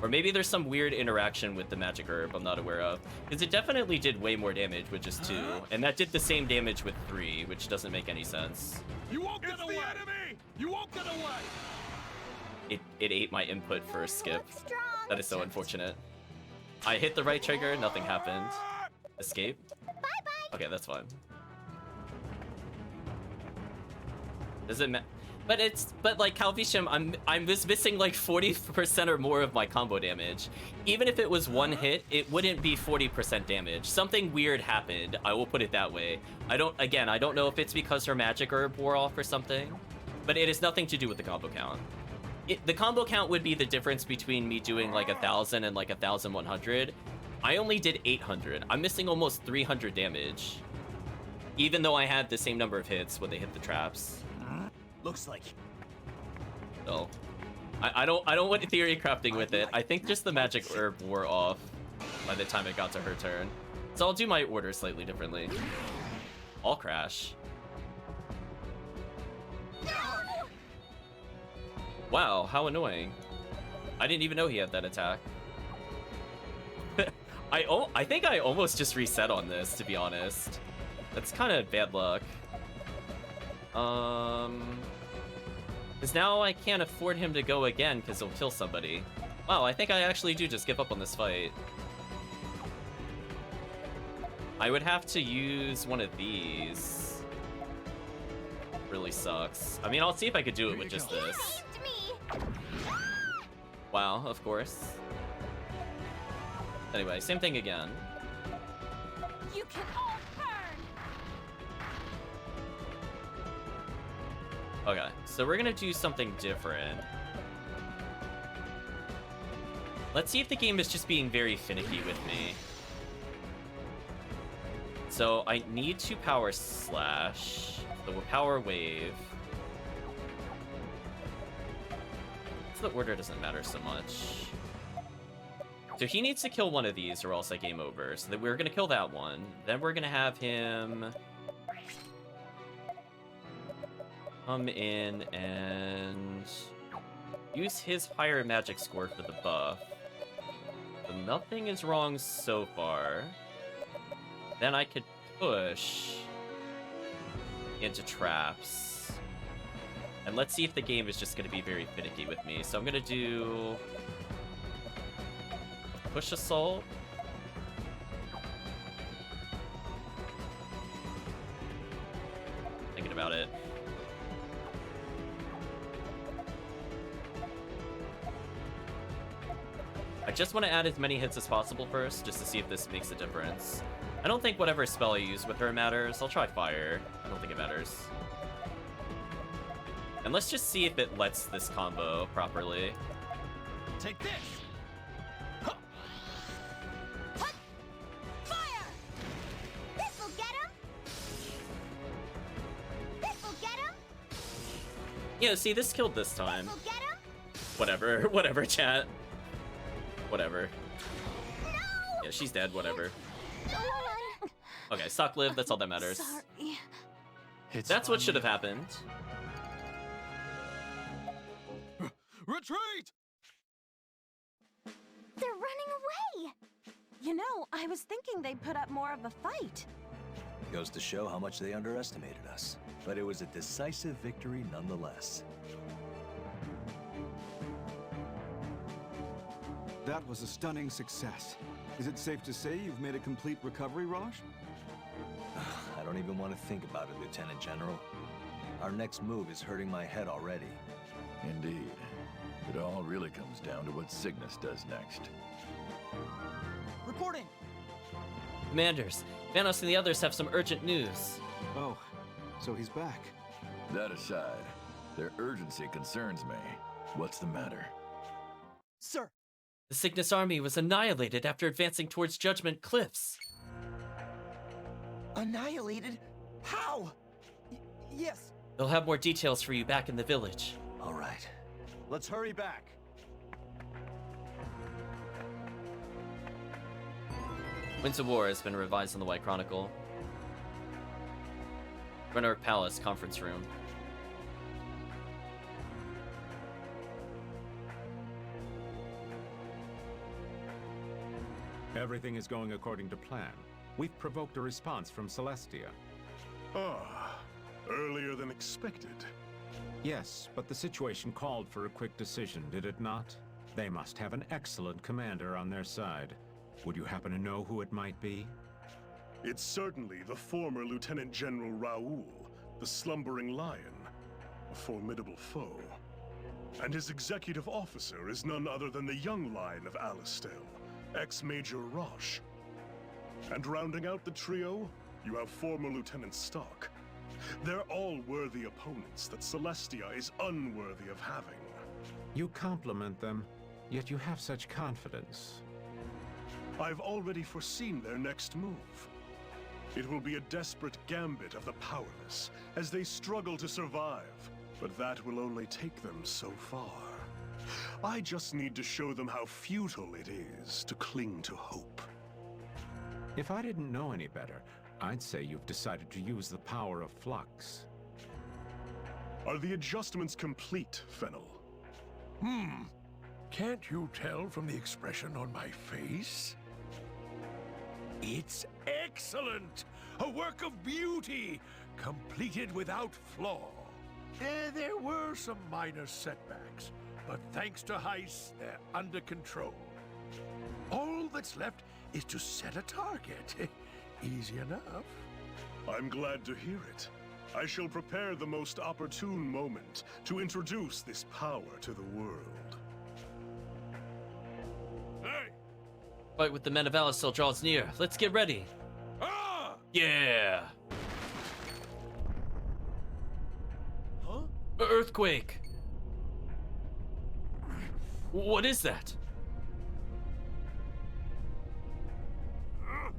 Or maybe there's some weird interaction with the magic herb I'm not aware of. Because it definitely did way more damage with just 2. And that did the same damage with 3, which doesn't make any sense. You won't get away! Enemy! You won't get away! It ate my input for a skip. That is so unfortunate. I hit the right trigger, nothing happened. Escape? Bye-bye! Okay, that's fine. Does it But like Calvisham, I'm just missing like 40% or more of my combo damage. Even if it was 1 hit, it wouldn't be 40% damage. Something weird happened, I will put it that way. I don't know if it's because her magic herb wore off or something, but it has nothing to do with the combo count. The combo count would be the difference between me doing like 1,000 and like 1,100. I only did 800. I'm missing almost 300 damage, even though I had the same number of hits when they hit the traps. Looks like. So, I don't want theory crafting with it. I think just the magic herb wore off by the time it got to her turn. So I'll do my order slightly differently. I'll crash. Wow, how annoying. I didn't even know he had that attack. I think I almost just reset on this, to be honest. That's kind of bad luck. Because now I can't afford him to go again because he'll kill somebody. Wow, I think I actually do just give up on this fight. I would have to use one of these. Really sucks. I mean, I'll see if I could do it with just this. Wow, of course. Anyway, same thing again. You can all burn. Okay, so we're gonna do something different. Let's see if the game is just being very finicky with me. So I need to power slash. So we'll power wave. So the order doesn't matter so much. So he needs to kill one of these or else I game over. So that we're gonna kill that one. Then we're gonna have him come in and use his higher magic score for the buff. So nothing is wrong so far. Then I could push into traps. And let's see if the game is just going to be very finicky with me. So I'm going to do push assault. Thinking about it. I just want to add as many hits as possible first, just to see if this makes a difference. I don't think whatever spell I use with her matters. I'll try fire. I don't think it matters. And let's just see if it lets this combo properly. Take this! Fire! This'll get him! This'll get him! Yeah, see, this killed this time. This'll get him! Whatever, whatever, chat. Whatever. No! Yeah, she's dead, whatever. Okay, stock live, that's all that matters. Sorry. That's what should have happened. Retreat! They're running away! You know, I was thinking they'd put up more of a fight. Goes to show how much they underestimated us. But it was a decisive victory nonetheless. That was a stunning success. Is it safe to say you've made a complete recovery, Rosche? I don't even want to think about it, Lieutenant General. Our next move is hurting my head already. Indeed. It all really comes down to what Cygnus does next. Reporting! Commanders, Vanos and the others have some urgent news. Oh, so he's back. That aside, their urgency concerns me. What's the matter? Sir! The Cygnus army was annihilated after advancing towards Judgment Cliffs. Annihilated? How? Yes. They'll have more details for you back in the village. All right. Let's hurry back. Winds of War has been revised in the White Chronicle. Renner Palace conference room. Everything is going according to plan. We've provoked a response from Celestia. Ah, earlier than expected. Yes, but the situation called for a quick decision, did it not? They must have an excellent commander on their side. Would you happen to know who it might be? It's certainly the former Lieutenant General Raoul, the slumbering lion, a formidable foe. And his executive officer is none other than the young lion of Alistel, ex-Major Rosche. And rounding out the trio, you have former Lieutenant Stock. They're all worthy opponents that Celestia is unworthy of having. You compliment them, yet you have such confidence. I've already foreseen their next move. It will be a desperate gambit of the powerless as they struggle to survive, but that will only take them so far. I just need to show them how futile it is to cling to hope. If I didn't know any better, I'd say you've decided to use the power of flux. Are the adjustments complete, Fennel? Can't you tell from the expression on my face? It's excellent! A work of beauty, completed without flaw. There were some minor setbacks, but thanks to Heiss, they're under control. All that's left is to set a target. Easy enough. I'm glad to hear it. I shall prepare the most opportune moment to introduce this power to the world. Hey! Fight with the men of Alistel draws near. Let's get ready. Ah! Yeah! Huh? Earthquake! What is that?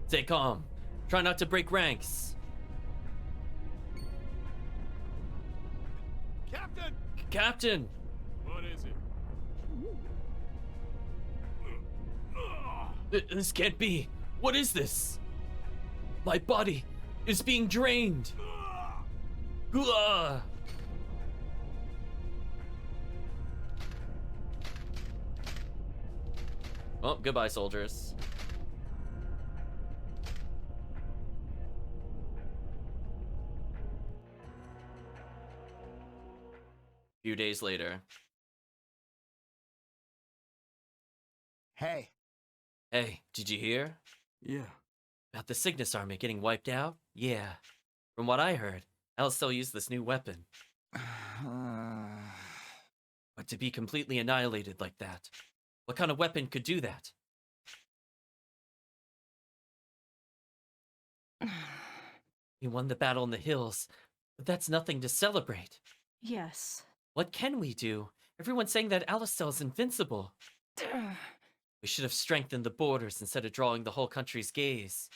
Stay calm. Try not to break ranks. Captain! Captain! What is it? This can't be. What is this? My body is being drained. Well, goodbye, soldiers. Few days later. Hey. Hey, did you hear? Yeah. About the Cygnus army getting wiped out? Yeah. From what I heard, Alistel used this new weapon. But to be completely annihilated like that, what kind of weapon could do that? We won the battle in the hills, but that's nothing to celebrate. Yes. What can we do? Everyone's saying that Alistel is invincible. We should have strengthened the borders instead of drawing the whole country's gaze.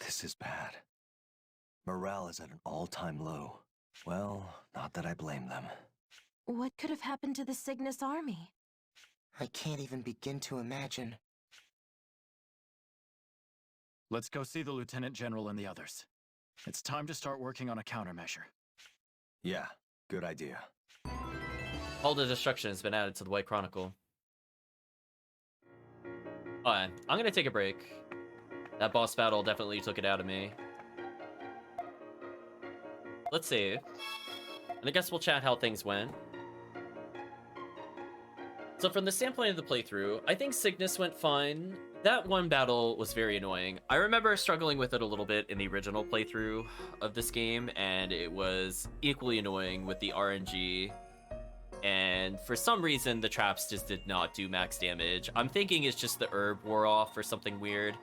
This is bad. Morale is at an all-time low. Well, not that I blame them. What could have happened to the Cygnus army? I can't even begin to imagine. Let's go see the Lieutenant General and the others. It's time to start working on a countermeasure. Yeah, good idea. All the destruction has been added to the White Chronicle. Alright, I'm gonna take a break. That boss battle definitely took it out of me. Let's save. And I guess we'll chat how things went. So from the standpoint of the playthrough, I think Cygnus went fine. That one battle was very annoying. I remember struggling with it a little bit in the original playthrough of this game, and it was equally annoying with the RNG. And for some reason, the traps just did not do max damage. I'm thinking it's just the herb wore off or something weird.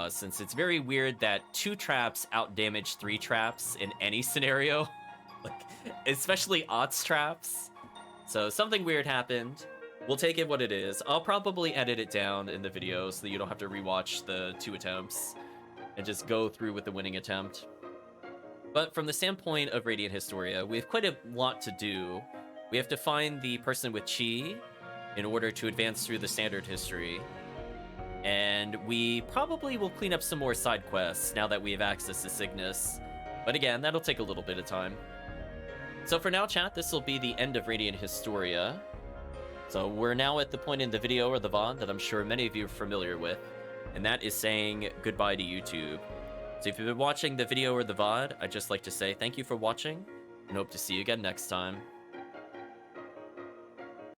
Since it's very weird that 2 traps outdamage 3 traps in any scenario. Like, especially Ott's traps. So something weird happened. We'll take it what it is. I'll probably edit it down in the video so that you don't have to rewatch the 2 attempts and just go through with the winning attempt. But from the standpoint of Radiant Historia, we have quite a lot to do. We have to find the person with Chi in order to advance through the standard history. And we probably will clean up some more side quests now that we have access to Cygnus. But again, that'll take a little bit of time. So for now, chat, this will be the end of Radiant Historia. So we're now at the point in the video or the VOD that I'm sure many of you are familiar with, and that is saying goodbye to YouTube. So if you've been watching the video or the VOD, I'd just like to say thank you for watching, and hope to see you again next time.